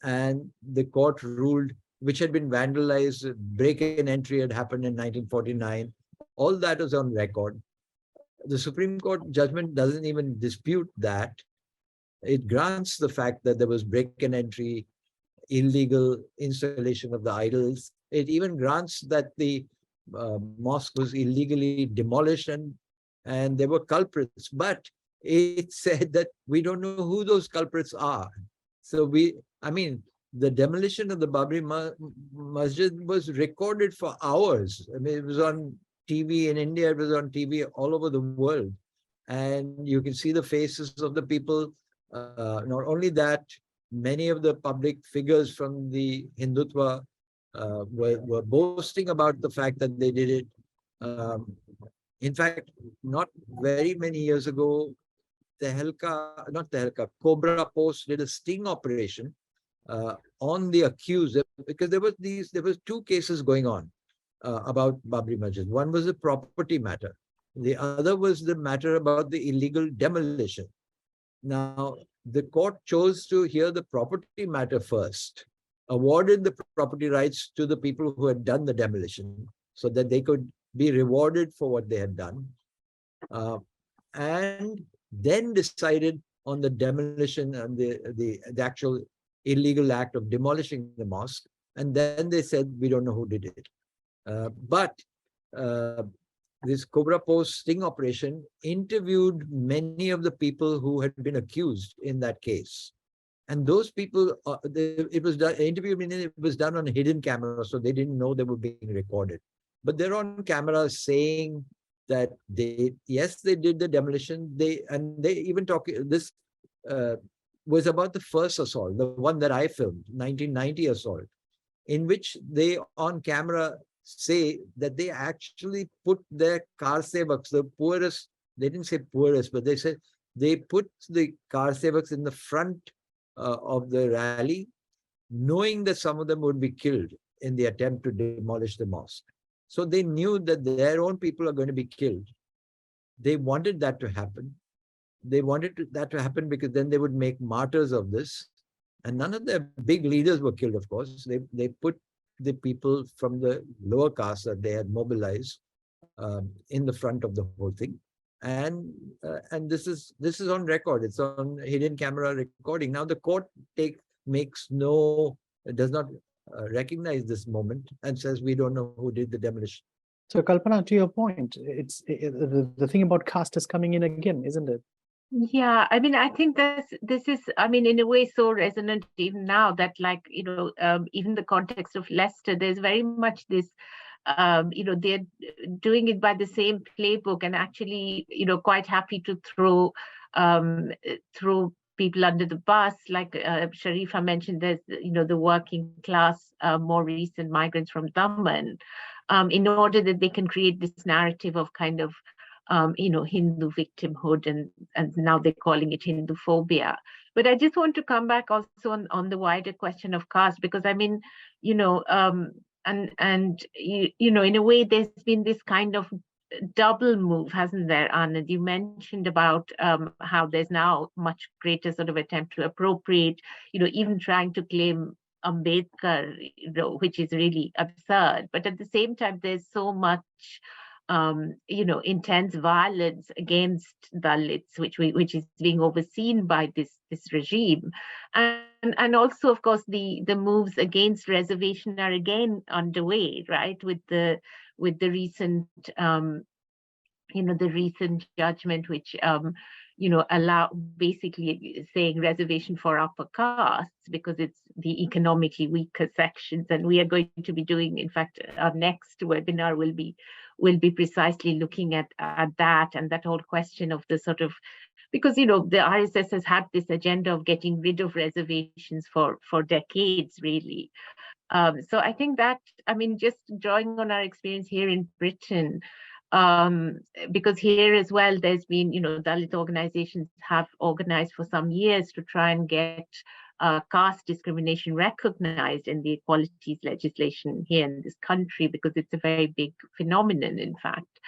and the court ruled, which had been vandalized, break-in entry had happened in 1949. All that was on record. The Supreme Court judgment doesn't even dispute that. It grants the fact that there was break-in entry, illegal installation of the idols. It even grants that the mosque was illegally demolished and there were culprits. But it said that we don't know who those culprits are. So the demolition of the Babri Masjid was recorded for hours. I mean, it was on TV in India, it was on TV all over the world. And you can see the faces of the people. Not only that, many of the public figures from the Hindutva were boasting about the fact that they did it. In fact, not very many years ago, Cobra Post did a sting operation on the accused, because there was two cases going on about Babri Masjid. One was a property matter. The other was the matter about the illegal demolition. Now, the court chose to hear the property matter first, awarded the property rights to the people who had done the demolition so that they could be rewarded for what they had done, and then decided on the demolition and the actual illegal act of demolishing the mosque. And then they said, we don't know who did it. But this Cobra Post sting operation interviewed many of the people who had been accused in that case. And those people, it was done on a hidden camera, so they didn't know they were being recorded. But they're on camera saying that yes, they did the demolition. They even talk, this was about the first assault, the one that I filmed, 1990 assault, in which they on camera say that they actually put their car sevaks, the poorest, they didn't say poorest, but they said they put the car sevaks in the front of the rally, knowing that some of them would be killed in the attempt to demolish the mosque. So they knew that their own people are going to be killed. They wanted that to happen. They wanted that to happen because then they would make martyrs of this. And none of their big leaders were killed, of course. They put the people from the lower caste that they had mobilized in the front of the whole thing. And this is on record. It's on hidden camera recording. Now the court does not recognize this moment and says we don't know who did the demolition. So Kalpana, to your point, the thing about caste is coming in again, isn't it? Yeah, I mean, I think this is, I mean, in a way so resonant even now that, like, even the context of Leicester, there's very much this they're doing it by the same playbook, and actually, quite happy to throw people under the bus. Like Sharifa mentioned, there's, the working class, more recent migrants from Daman, in order that they can create this narrative of kind of, Hindu victimhood, and now they're calling it Hinduphobia. But I just want to come back also on the wider question of caste, because I mean, in a way, there's been this kind of double move, hasn't there, Anand? You mentioned about how there's now much greater sort of attempt to appropriate, even trying to claim Ambedkar, which is really absurd. But at the same time, there's so much, intense violence against Dalits, which is being overseen by this regime, and also, of course, the moves against reservation are again underway, right? With the recent, the recent judgment, which allow basically saying reservation for upper castes because it's the economically weaker sections. And we are going to be doing, in fact, our next webinar will be precisely looking at that, and that whole question of the sort of, because the RSS has had this agenda of getting rid of reservations for decades, really. So I think that, just drawing on our experience here in Britain, because here as well, there's been, Dalit organizations have organized for some years to try and get caste discrimination recognized in the equalities legislation here in this country, because it's a very big phenomenon, in fact.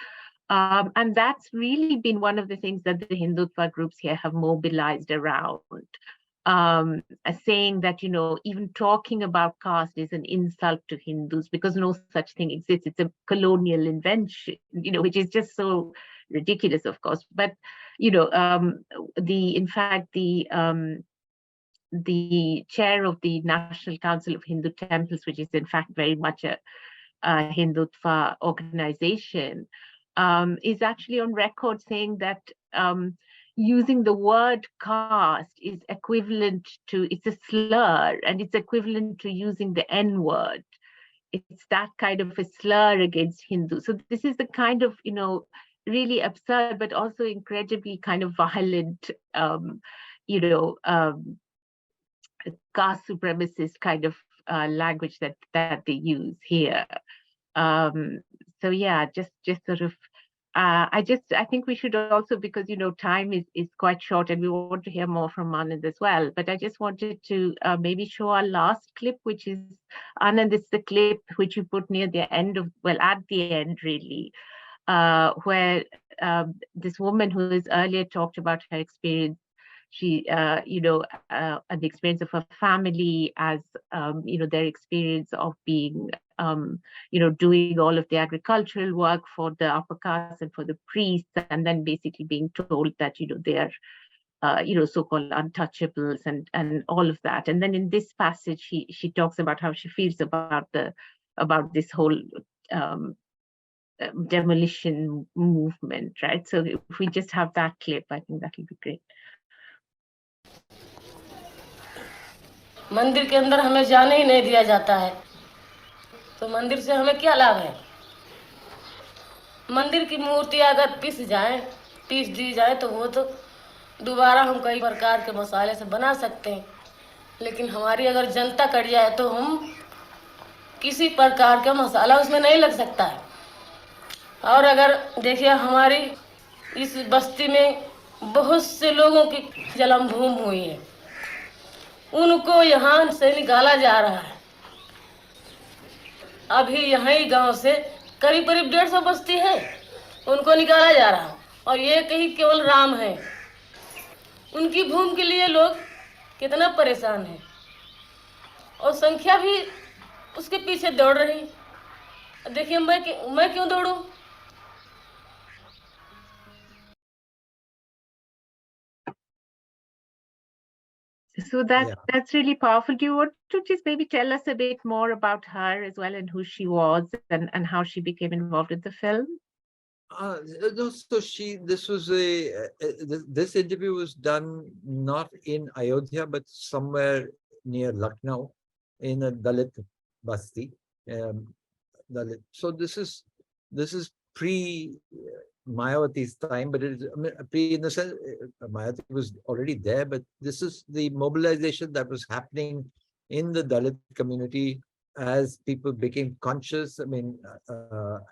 And that's really been one of the things that the Hindutva groups here have mobilized around, saying that, even talking about caste is an insult to Hindus because no such thing exists. It's a colonial invention, which is just so ridiculous, of course. But, in fact, the chair of the National Council of Hindu Temples, which is in fact very much a Hindutva organization, is actually on record saying that using the word caste is equivalent to, it's a slur, and it's equivalent to using the N-word. It's that kind of a slur against Hindus. So this is the kind of, really absurd, but also incredibly kind of violent, caste supremacist kind of language that they use here. So yeah, just sort of, I think we should also, because time is quite short and we want to hear more from Anand as well, but I just wanted to maybe show our last clip, which is, Anand, it's the clip which you put near the end of, well, at the end really, where this woman who has earlier talked about her experience, she, the experience of her family as, their experience of being, doing all of the agricultural work for the upper caste and for the priests, and then basically being told that, they are, so-called untouchables and all of that. And then in this passage, she talks about how she feels about this whole demolition movement, right? So if we just have that clip, I think that will be great. मंदिर के अंदर हमें जाने ही नहीं दिया जाता है, तो मंदिर से हमें क्या लाभ है? मंदिर की मूर्ति अगर पीस दी जाए तो वो तो दोबारा हम कई प्रकार के मसाले से बना सकते हैं, लेकिन हमारी अगर जनता कट जाए तो हम किसी प्रकार का मसाला उसमें नहीं लग सकता है। और अगर देखिए, हमारी इस बस्ती में बहुत से लोगों की जन्मभूमि हुई है, उनको यहाँ से निकाला जा रहा है। अभी यहीं गांव से करीब 150 बस्ती है, उनको निकाला जा रहा है, और ये कहीं केवल राम है। उनकी भूमि के लिए लोग कितना परेशान हैं, और संख्या भी उसके पीछे दौड़ रही। देखिए, मैं क्यों दौड़ूं? So that's really powerful. Do you want to just maybe tell us a bit more about her as well, and who she was, and how she became involved with the film? No, so this interview was done not in Ayodhya, but somewhere near Lucknow in a Dalit basti. Dalit. So this is pre Mayawati's time, but it is, I mean, pre in the sense Mayawati was already there, but this is the mobilization that was happening in the Dalit community as people became conscious, I mean,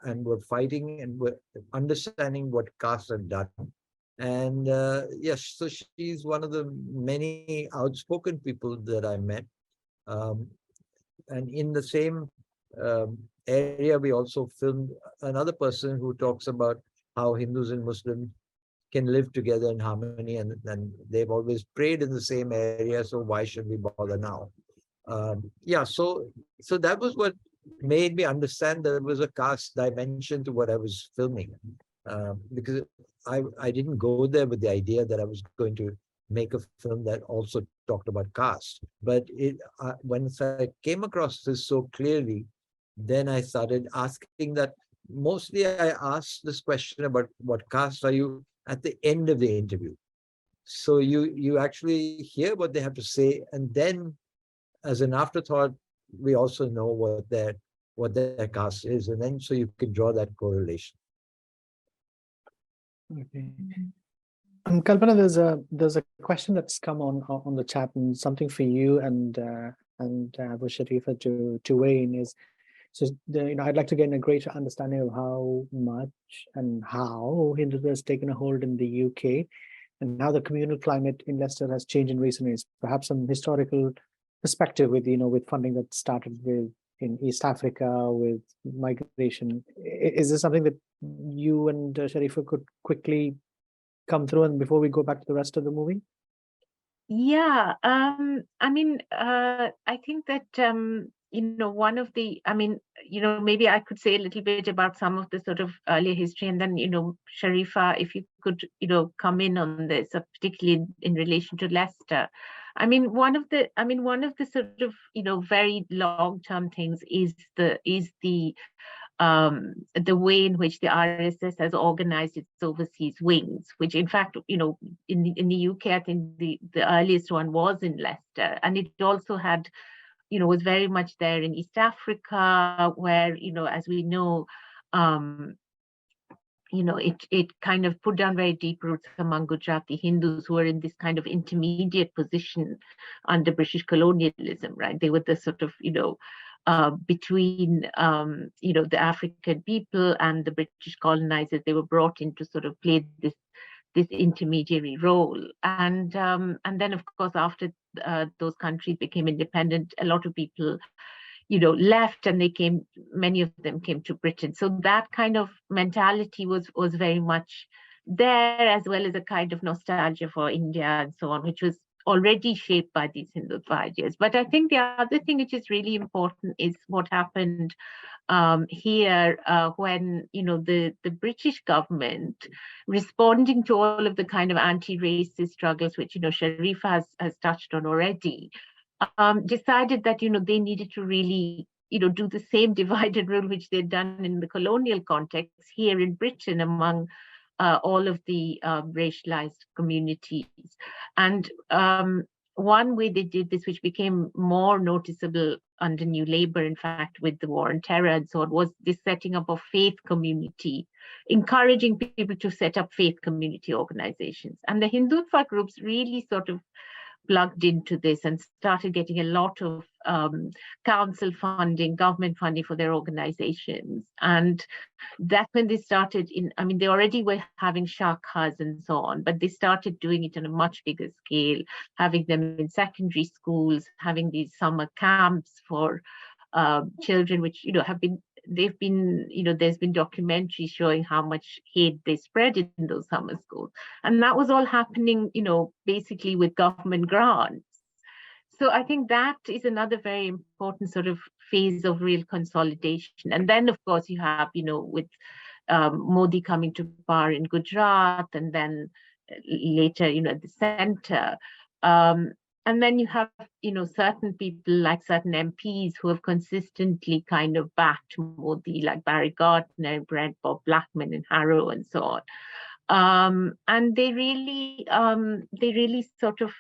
and were fighting and were understanding what caste had done. And yes, so she's one of the many outspoken people that I met. And in the same area, we also filmed another person who talks about how Hindus and Muslims can live together in harmony, and they've always prayed in the same area, so why should we bother now? Yeah, so that was what made me understand that there was a caste dimension to what I was filming, because I didn't go there with the idea that I was going to make a film that also talked about caste. But once I came across this so clearly, then I started asking that. Mostly I asked this question about what caste are you at the end of the interview. So you actually hear what they have to say, and then as an afterthought, we also know what their caste is, and then so you can draw that correlation. Okay. Kalpana, there's a question that's come on the chat, and something for you and Abu Sharifa to weigh in is. So, I'd like to get a greater understanding of how much and how Hindutva has taken a hold in the UK, and how the communal climate in Leicester has changed in recent years. Perhaps some historical perspective with with funding that started in East Africa with migration. Is this something that you and Sharifa could quickly come through, and before we go back to the rest of the movie? Yeah, I mean, I think that one of the, maybe I could say a little bit about some of the sort of earlier history, and then Sharifa, if you could come in on this, particularly in relation to Leicester. I mean, one of the sort of very long-term things is the way in which the RSS has organized its overseas wings, which in fact, in the UK, I think the earliest one was in Leicester, and it also had, was very much there in East Africa, where, as we know, it kind of put down very deep roots among Gujarati Hindus who were in this kind of intermediate position under British colonialism, right? They were the sort of, between, the African people and the British colonizers. They were brought in to sort of play this intermediary role. And then, of course, after those countries became independent, a lot of people left, and many of them came to Britain. So that kind of mentality was very much there, as well as a kind of nostalgia for India and so on, which was already shaped by these Hindutva ideas. But I think the other thing which is really important is what happened here when the British government, responding to all of the kind of anti-racist struggles which Sharifa has touched on already, decided that they needed to really do the same divide and rule which they'd done in the colonial context here in Britain among all of the racialized communities. And one way they did this, which became more noticeable under New Labour, in fact, with the war on terror and so on, was this setting up of faith community, encouraging people to set up faith community organizations. And the Hindutva groups really sort of plugged into this and started getting a lot of council funding, government funding for their organizations. And that's when they started they already were having shakhas and so on, but they started doing it on a much bigger scale, having them in secondary schools, having these summer camps for children, which there's been documentaries showing how much hate they spread in those summer schools. And that was all happening, basically with government grants. So I think that is another very important sort of phase of real consolidation. And then, of course, you have, with Modi coming to power in Gujarat, and then later, at the center. And then you have, certain people like certain MPs who have consistently kind of backed Modi, like Barry Gardner, Brent Bob Blackman in Harrow and so on. And they really sort of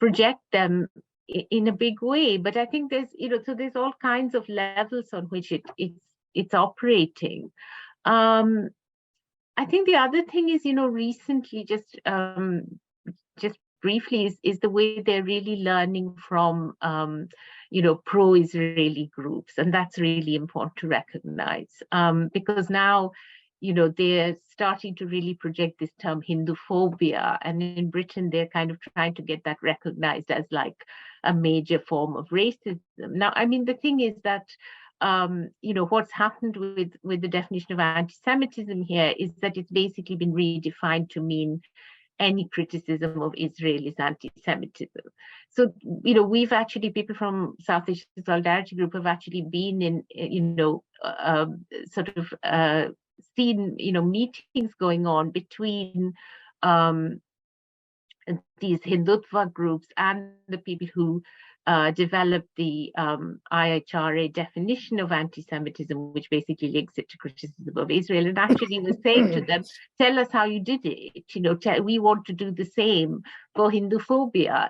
project them in a big way. But I think there's, so there's all kinds of levels on which it's operating. I think the other thing is, recently, just briefly, is the way they're really learning from, pro-Israeli groups. And that's really important to recognize, because now, they're starting to really project this term Hinduphobia. And in Britain, they're kind of trying to get that recognized as like a major form of racism. Now, I mean, the thing is that, what's happened with the definition of anti-Semitism here is that it's basically been redefined to mean any criticism of Israel is anti-Semitism. So, we've actually, people from South Asian Solidarity Group have actually been in, sort of seen, meetings going on between these Hindutva groups and the people who developed the IHRA definition of anti-Semitism, which basically links it to criticism of Israel, and actually was saying to them, tell us how you did it, we want to do the same for Hinduphobia,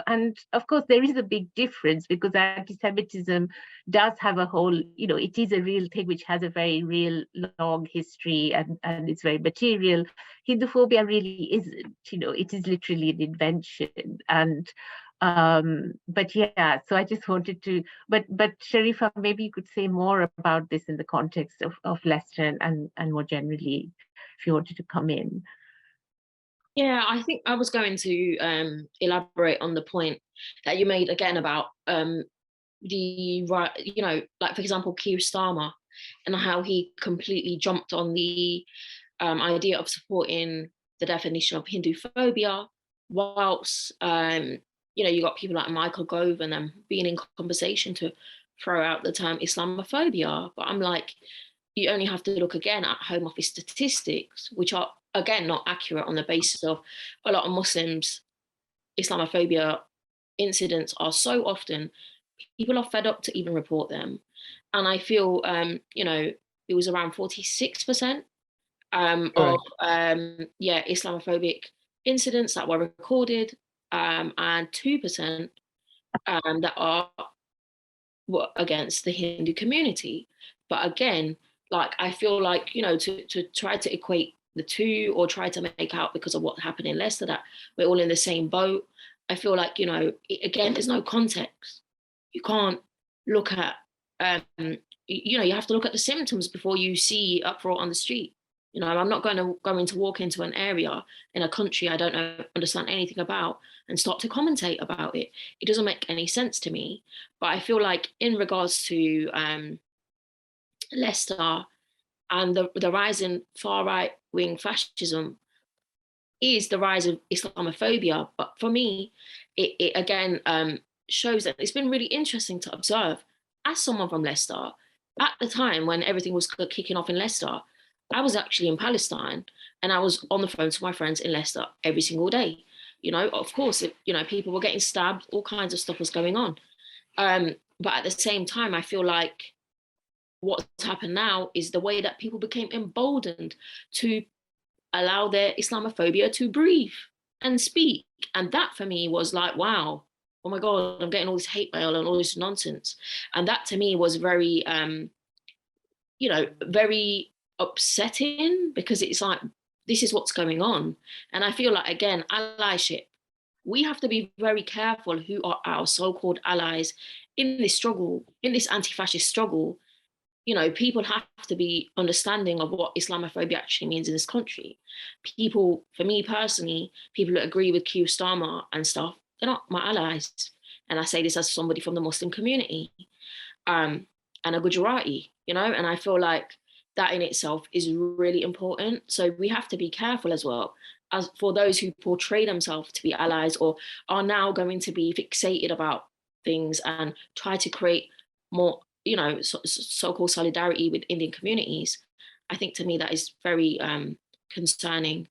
and of course there is a big difference, because anti-Semitism does have a whole, it is a real thing which has a very real long history, and it's very material. Hinduphobia really isn't, it is literally an invention. And but yeah, so I just wanted to, but Sharifa, maybe you could say more about this in the context of Leicester and more generally, if you wanted to come in. Yeah, I think I was going to elaborate on the point that you made again about the right, like for example, Keir Starmer, and how he completely jumped on the idea of supporting the definition of Hinduphobia, whilst you got people like Michael Gove and them being in conversation to throw out the term Islamophobia. But I'm like, you only have to look again at Home Office statistics, which are again not accurate on the basis of a lot of Muslims. Islamophobia incidents are so often, people are fed up to even report them. And I feel, it was around 46% of Islamophobic incidents that were recorded, and 2% that are against the Hindu community. But again, like, I feel like, to try to equate the two, or try to make out because of what happened in Leicester that we're all in the same boat, I feel like, again, there's no context. You can't look at, you have to look at the symptoms before you see uproar on the street. I'm not going to walk into an area in a country I don't understand anything about and start to commentate about it. It doesn't make any sense to me. But I feel like in regards to Leicester and the rise in far right-wing fascism is the rise of Islamophobia. But for me, it again shows that it's been really interesting to observe, as someone from Leicester, at the time when everything was kicking off in Leicester, I was actually in Palestine, and I was on the phone to my friends in Leicester every single day. Of course, people were getting stabbed, all kinds of stuff was going on. But at the same time, I feel like what's happened now is the way that people became emboldened to allow their Islamophobia to breathe and speak. And that for me was like, wow, oh my God, I'm getting all this hate mail and all this nonsense. And that to me was very, very upsetting, because it's like, this is what's going on. And I feel like, again, allyship, we have to be very careful who are our so-called allies in this struggle, in this anti-fascist struggle. People have to be understanding of what Islamophobia actually means in this country. People, for me personally, people that agree with Keir Starmer and stuff, they're not my allies. And I say this as somebody from the Muslim community, and a Gujarati, and I feel like that in itself is really important. So we have to be careful as well, as for those who portray themselves to be allies or are now going to be fixated about things and try to create more, so-called solidarity with Indian communities. I think to me that is very concerning.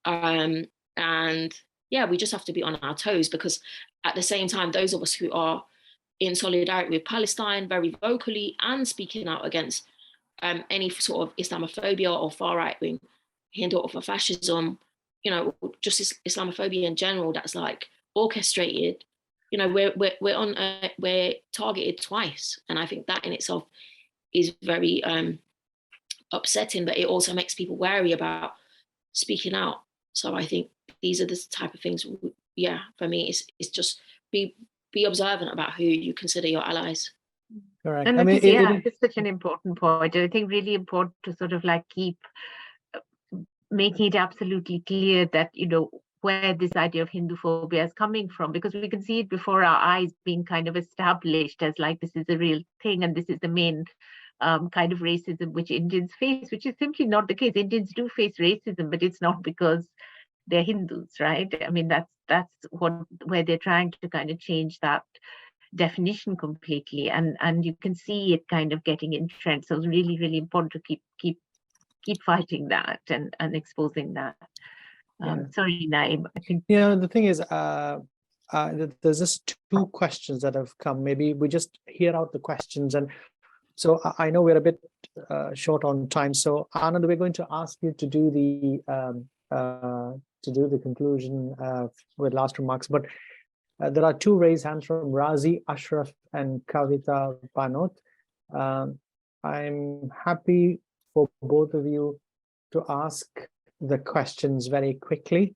And yeah, we just have to be on our toes, because at the same time, those of us who are in solidarity with Palestine very vocally and speaking out against any sort of Islamophobia or far right-wing Hindutva fascism, just Islamophobia in general, that's like orchestrated you know, we're targeted twice, and I think that in itself is very upsetting, but it also makes people wary about speaking out. So I think these are the type of things, yeah, for me, it's just be observant about who you consider your allies. Correct. And I mean, it's such an important point. I think really important to sort of like keep making it absolutely clear that, you know, where this idea of Hindu phobia is coming from, because we can see it before our eyes being kind of established as like this is a real thing and this is the main kind of racism which Indians face, which is simply not the case. Indians do face racism, but it's not because they're Hindus, right? I mean, that's where they're trying to kind of change that definition completely, and you can see it kind of getting entrenched. So it's really, really important to keep fighting that and exposing that. Sorry, Naeem, I think. Yeah, the thing is, there's just two questions that have come. Maybe we just hear out the questions, and so I know we're a bit short on time. So Anand, we're going to ask you to do the conclusion with last remarks, but there are two raised hands from Razi Ashraf and Kavita Panot. I'm happy for both of you to ask the questions very quickly.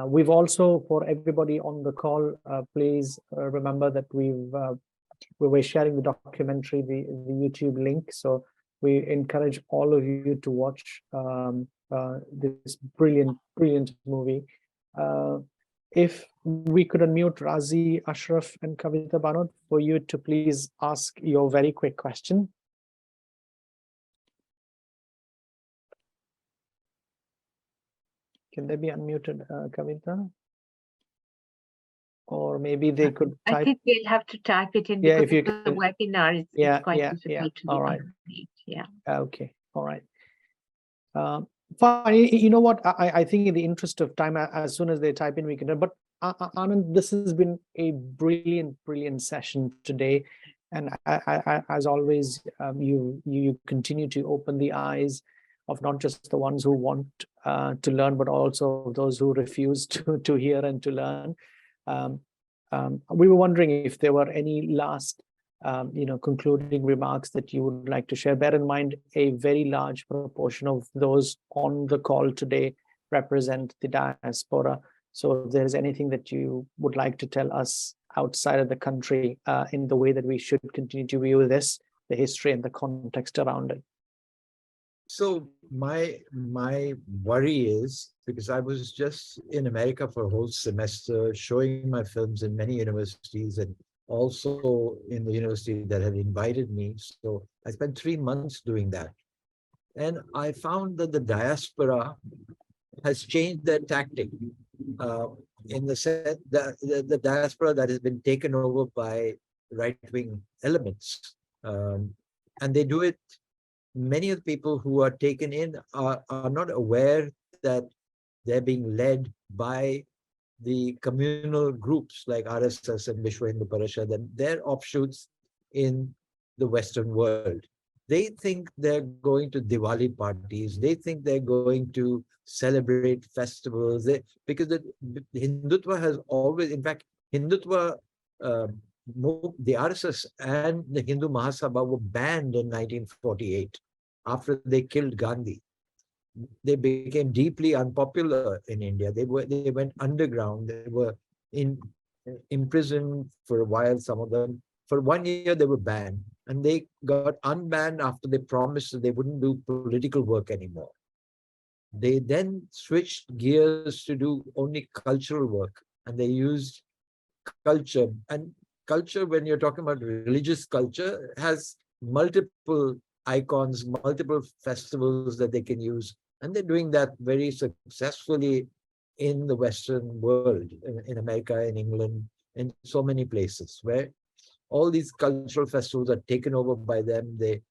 We've also, for everybody on the call, please remember that we're sharing the documentary, the YouTube link. So we encourage all of you to watch this brilliant movie. If we could unmute Razi Ashraf and Kavita Banot for you to please ask your very quick question. Can they be unmuted, Kavita? Or maybe they could type. I think they'll have to type it in, Yeah, because if you the webinar is quite difficult to all right. read. Yeah. Okay. All right. Fine. You know what? I think in the interest of time, as soon as they type in, we can. But Anand, this has been a brilliant session today, and as always, you continue to open the eyes of not just the ones who want to learn, but also those who refuse to hear and to learn. We were wondering if there were any last concluding remarks that you would like to share. Bear in mind, a very large proportion of those on the call today represent the diaspora. So if there's anything that you would like to tell us outside of the country in the way that we should continue to view this, the history and the context around it. So my worry is, because I was just in America for a whole semester showing my films in many universities and also in the university that had invited me. So I spent 3 months doing that. And I found that the diaspora has changed their tactic in the sense that the diaspora that has been taken over by right-wing elements. And they do it. Many of the people who are taken in are not aware that they're being led by the communal groups like RSS and Vishwa Hindu Parishad and their offshoots in the Western world. They think they're going to Diwali parties. They think they're going to celebrate festivals. Because the Hindutva has always, in fact, Hindutva, the RSS and the Hindu Mahasabha were banned in 1948 after they killed Gandhi. They became deeply unpopular in India. They went underground. They were imprisoned for a while, some of them. For 1 year, they were banned. And they got unbanned after they promised that they wouldn't do political work anymore. They then switched gears to do only cultural work. And they used culture. And culture, when you're talking about religious culture, has multiple icons, multiple festivals that they can use. And they're doing that very successfully in the Western world, in America, in England, in so many places where all these cultural festivals are taken over by them. The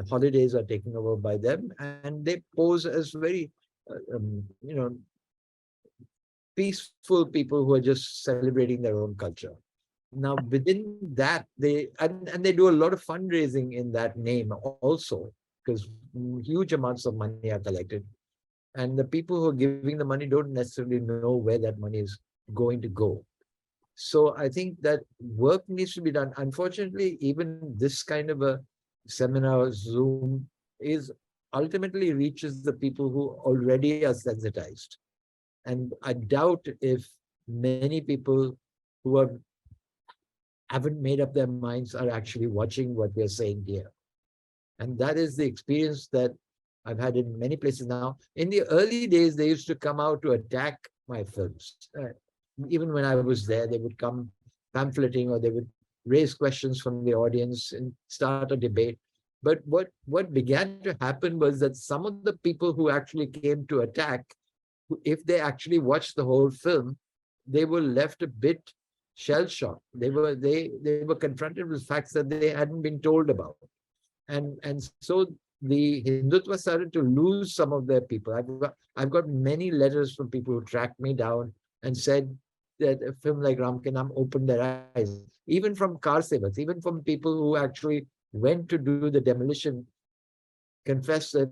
holidays are taken over by them, and they pose as very, peaceful people who are just celebrating their own culture. Now, within that, they do a lot of fundraising in that name also, because huge amounts of money are collected. And the people who are giving the money don't necessarily know where that money is going to go. So I think that work needs to be done. Unfortunately, even this kind of a seminar, Zoom, is ultimately reaches the people who already are sensitized. And I doubt if many people who haven't made up their minds are actually watching what we're saying here. And that is the experience that I've had in many places now. In the early days, they used to come out to attack my films. Even when I was there, they would come pamphleting, or they would raise questions from the audience and start a debate. But what began to happen was that some of the people who actually came to attack, if they actually watched the whole film, they were left a bit shell-shocked. They were confronted with facts that they hadn't been told about. And so the Hindutva started to lose some of their people. I've got many letters from people who tracked me down and said that a film like Ram Ke Naam opened their eyes, even from car sevaks, even from people who actually went to do the demolition, confessed that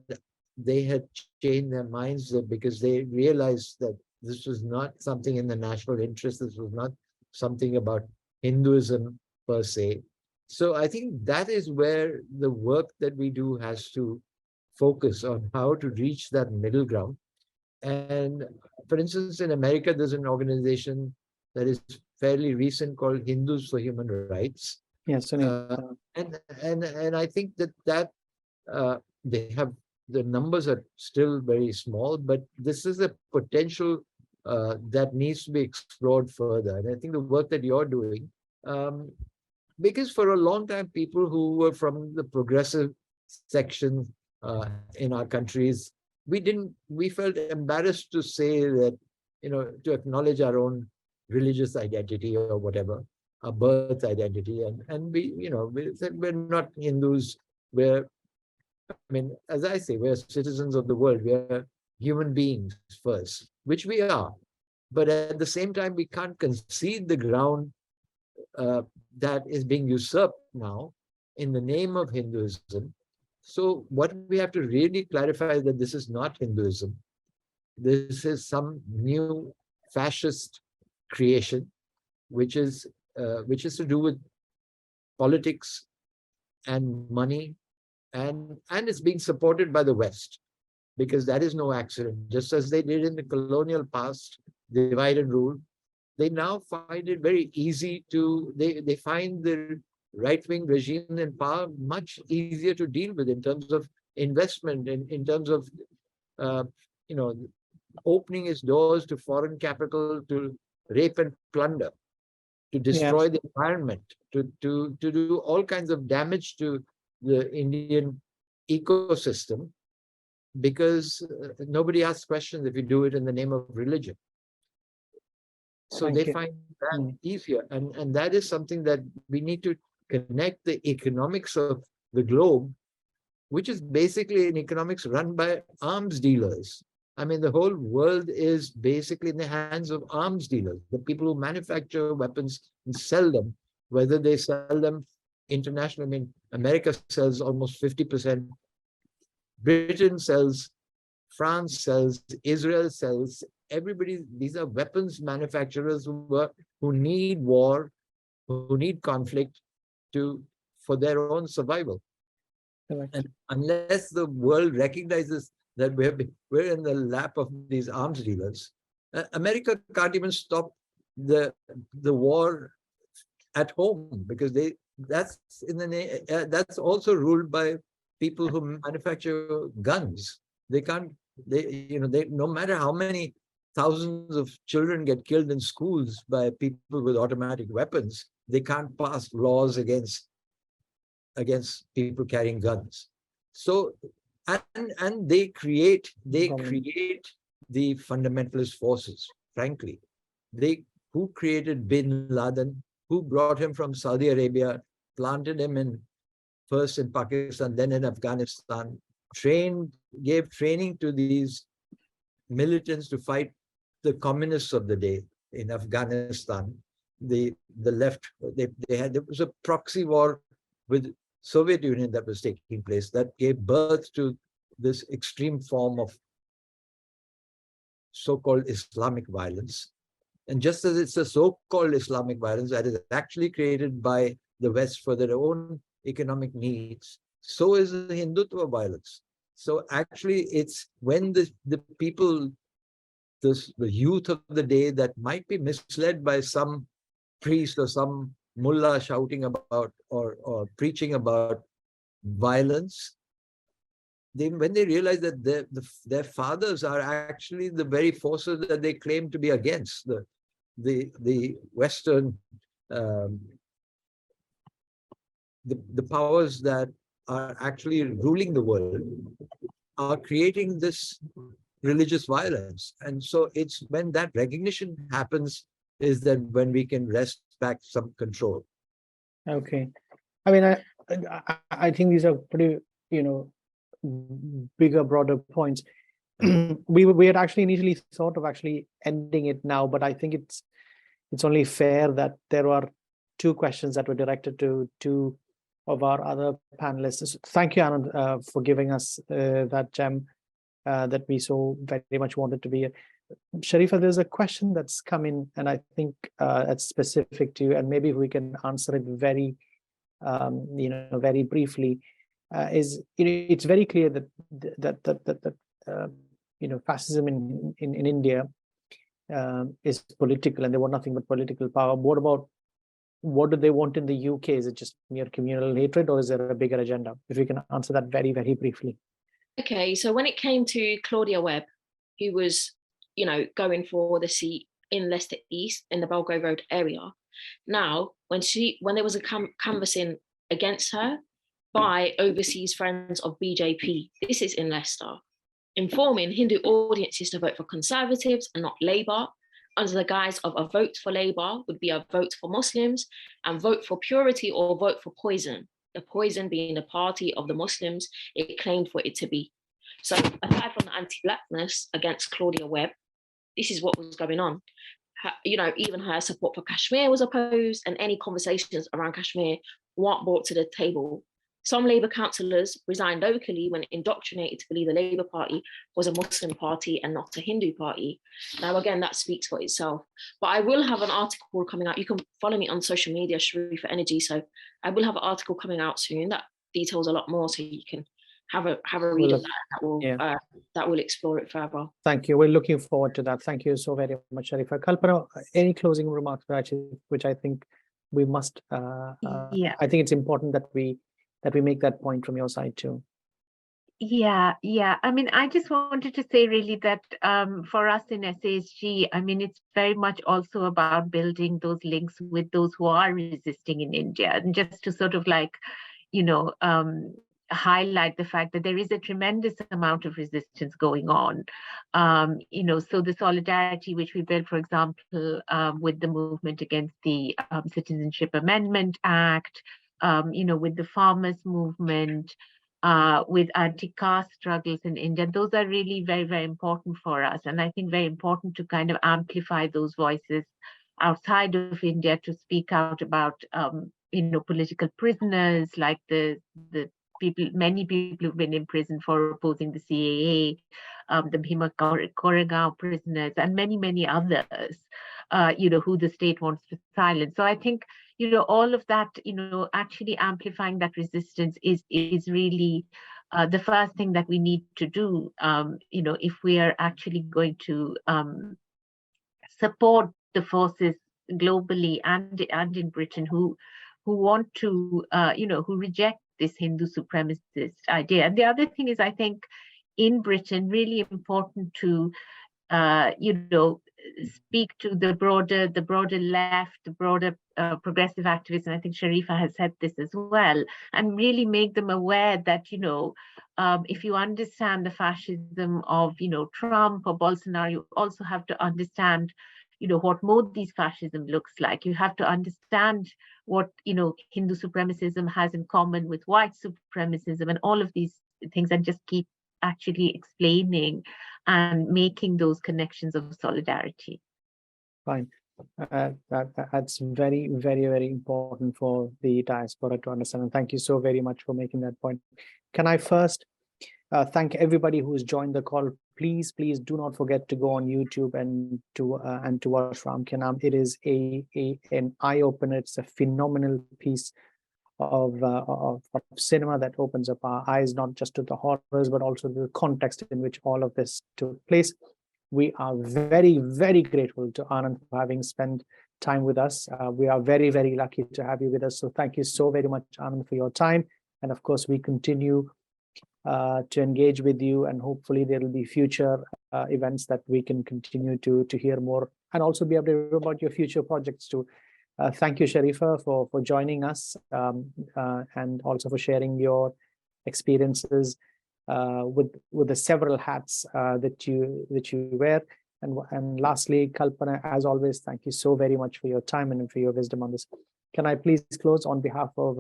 they had changed their minds because they realized that this was not something in the national interest. This was not something about Hinduism per se. So I think that is where the work that we do has to focus on, how to reach that middle ground. And for instance, in America, there's an organization that is fairly recent called Hindus for Human Rights. Yes, And I think that they have, the numbers are still very small, but this is a potential that needs to be explored further. And I think the work that you're doing, because for a long time, people who were from the progressive section in our countries, we felt embarrassed to say that, to acknowledge our own religious identity or whatever, our birth identity. And we said we're not Hindus. As I say, we're citizens of the world. We're human beings first, which we are. But at the same time, we can't concede the ground that is being usurped now in the name of Hinduism. So what we have to really clarify is that this is not Hinduism. This is some new fascist creation, which is to do with politics and money, and it's being supported by the West, because that is no accident. Just as they did in the colonial past, divide and rule, they now find it very easy to, they find the right-wing regime in power much easier to deal with in terms of investment, in terms of, opening its doors to foreign capital, to rape and plunder, to destroy the environment, to do all kinds of damage to the Indian ecosystem, because nobody asks questions if you do it in the name of religion. So they find that easier. And that is something that we need to connect the economics of the globe, which is basically an economics run by arms dealers. The whole world is basically in the hands of arms dealers, the people who manufacture weapons and sell them, whether they sell them internationally. America sells almost 50%. Britain sells, France sells, Israel sells. Everybody, these are weapons manufacturers who need war, who need conflict for their own survival. And unless the world recognizes that we're in the lap of these arms dealers, America can't even stop the war at home, because that's also ruled by people who manufacture guns. They can't, no matter how many thousands of children get killed in schools by people with automatic weapons, they can't pass laws against people carrying guns. So, and they create the fundamentalist forces, frankly. Who created Bin Laden, who brought him from Saudi Arabia, planted him first in Pakistan, then in Afghanistan, gave training to these militants to fight the communists of the day in Afghanistan. The left, there was a proxy war with Soviet Union that was taking place that gave birth to this extreme form of so-called Islamic violence. And just as it's a so-called Islamic violence that is actually created by the West for their own economic needs, so is the Hindutva violence. So actually, it's when the people, the youth of the day that might be misled by some priest or some mullah shouting about or preaching about violence, when they realize that their fathers are actually the very forces that they claim to be against, the Western, the powers that are actually ruling the world, are creating this religious violence. And so it's when that recognition happens is that when we can wrest back some control. Okay. I mean, I think these are pretty, bigger, broader points. we had actually initially thought of actually ending it now, but I think it's only fair that there are two questions that were directed to two of our other panelists. Thank you, Anand, for giving us that gem that we so very much wanted to be. Sharifa, there's a question that's come in, and I think it's specific to you, and maybe we can answer it very, very briefly. It's very clear that fascism in India is political, and they want nothing but political power. What do they want in the UK? Is it just mere communal hatred, or is there a bigger agenda? If we can answer that very, very briefly. Okay, so when it came to Claudia Webb, who was, going for the seat in Leicester East in the Belgrave Road area, now when there was a canvassing against her by overseas friends of BJP, this is in Leicester, informing Hindu audiences to vote for Conservatives and not Labour, under the guise of a vote for Labour would be a vote for Muslims, and vote for purity or vote for poison. The poison being the party of the Muslims it claimed for it to be. So aside from the anti-blackness against Claudia Webb, this is what was going on. Even her support for Kashmir was opposed, and any conversations around Kashmir weren't brought to the table. Some Labour councillors resigned locally when indoctrinated to believe the Labour Party was a Muslim party and not a Hindu party. Now, again, that speaks for itself. But I will have an article coming out. You can follow me on social media, Sharifa Energy. So I will have an article coming out soon that details a lot more, so you can have a read of that. That will explore it further. Thank you. We're looking forward to that. Thank you so very much, Sharifa. Kalpana, any closing remarks, which I think we must. I think it's important that we make that point from your side too. Yeah. I mean, I just wanted to say really that for us in SASG, I mean, it's very much also about building those links with those who are resisting in India, and just to sort of highlight the fact that there is a tremendous amount of resistance going on. So the solidarity which we built, for example, with the movement against the Citizenship Amendment Act, with the farmers movement, with anti-caste struggles in India, those are really very, very important for us. And I think very important to kind of amplify those voices outside of India, to speak out about, political prisoners, like many people who've been in prison for opposing the CAA, the Bhima Koregaon prisoners, and many, many others, who the state wants to silence. So I think, all of that, actually amplifying that resistance is really the first thing that we need to do, if we are actually going to support the forces globally and in Britain who want to, who reject this Hindu supremacist idea. And the other thing is, I think, in Britain, really important to, speak to the broader left, the broader progressive activists, and I think Sharifa has said this as well, and really make them aware that, if you understand the fascism of, Trump or Bolsonaro, you also have to understand, what Modi's fascism looks like. You have to understand what, Hindu supremacism has in common with white supremacism and all of these things, and just keep actually explaining and making those connections of solidarity. Fine. That's very, very, very important for the diaspora to understand. And thank you so very much for making that point. Can I first Thank everybody who has joined the call. Please do not forget to go on YouTube and to watch Ram Ke Naam. It is an eye opener. It's a phenomenal piece of cinema that opens up our eyes, not just to the horrors, but also to the context in which all of this took place. We are very grateful to Anand for having spent time with us. We are very lucky to have you with us. So thank you so very much, Anand, for your time. And of course, we continue to engage with you, and hopefully there will be future events that we can continue to hear more and also be updated about your future projects too. Thank you, Sharifa, for joining us and also for sharing your experiences with the several hats that you wear. And lastly, Kalpana, as always, thank you so very much for your time and for your wisdom on this. Can I please close on behalf of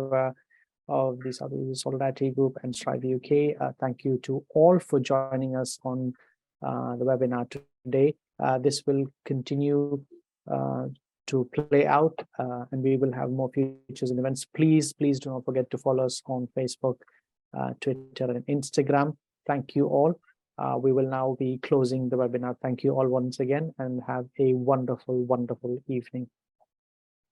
the Solidarity Group and Strive UK? Thank you to all for joining us on the webinar today. This will continue to play out, and we will have more features and events. Please do not forget to follow us on Facebook, Twitter, and Instagram. Thank you all. We will now be closing the webinar. Thank you all once again, and have a wonderful evening.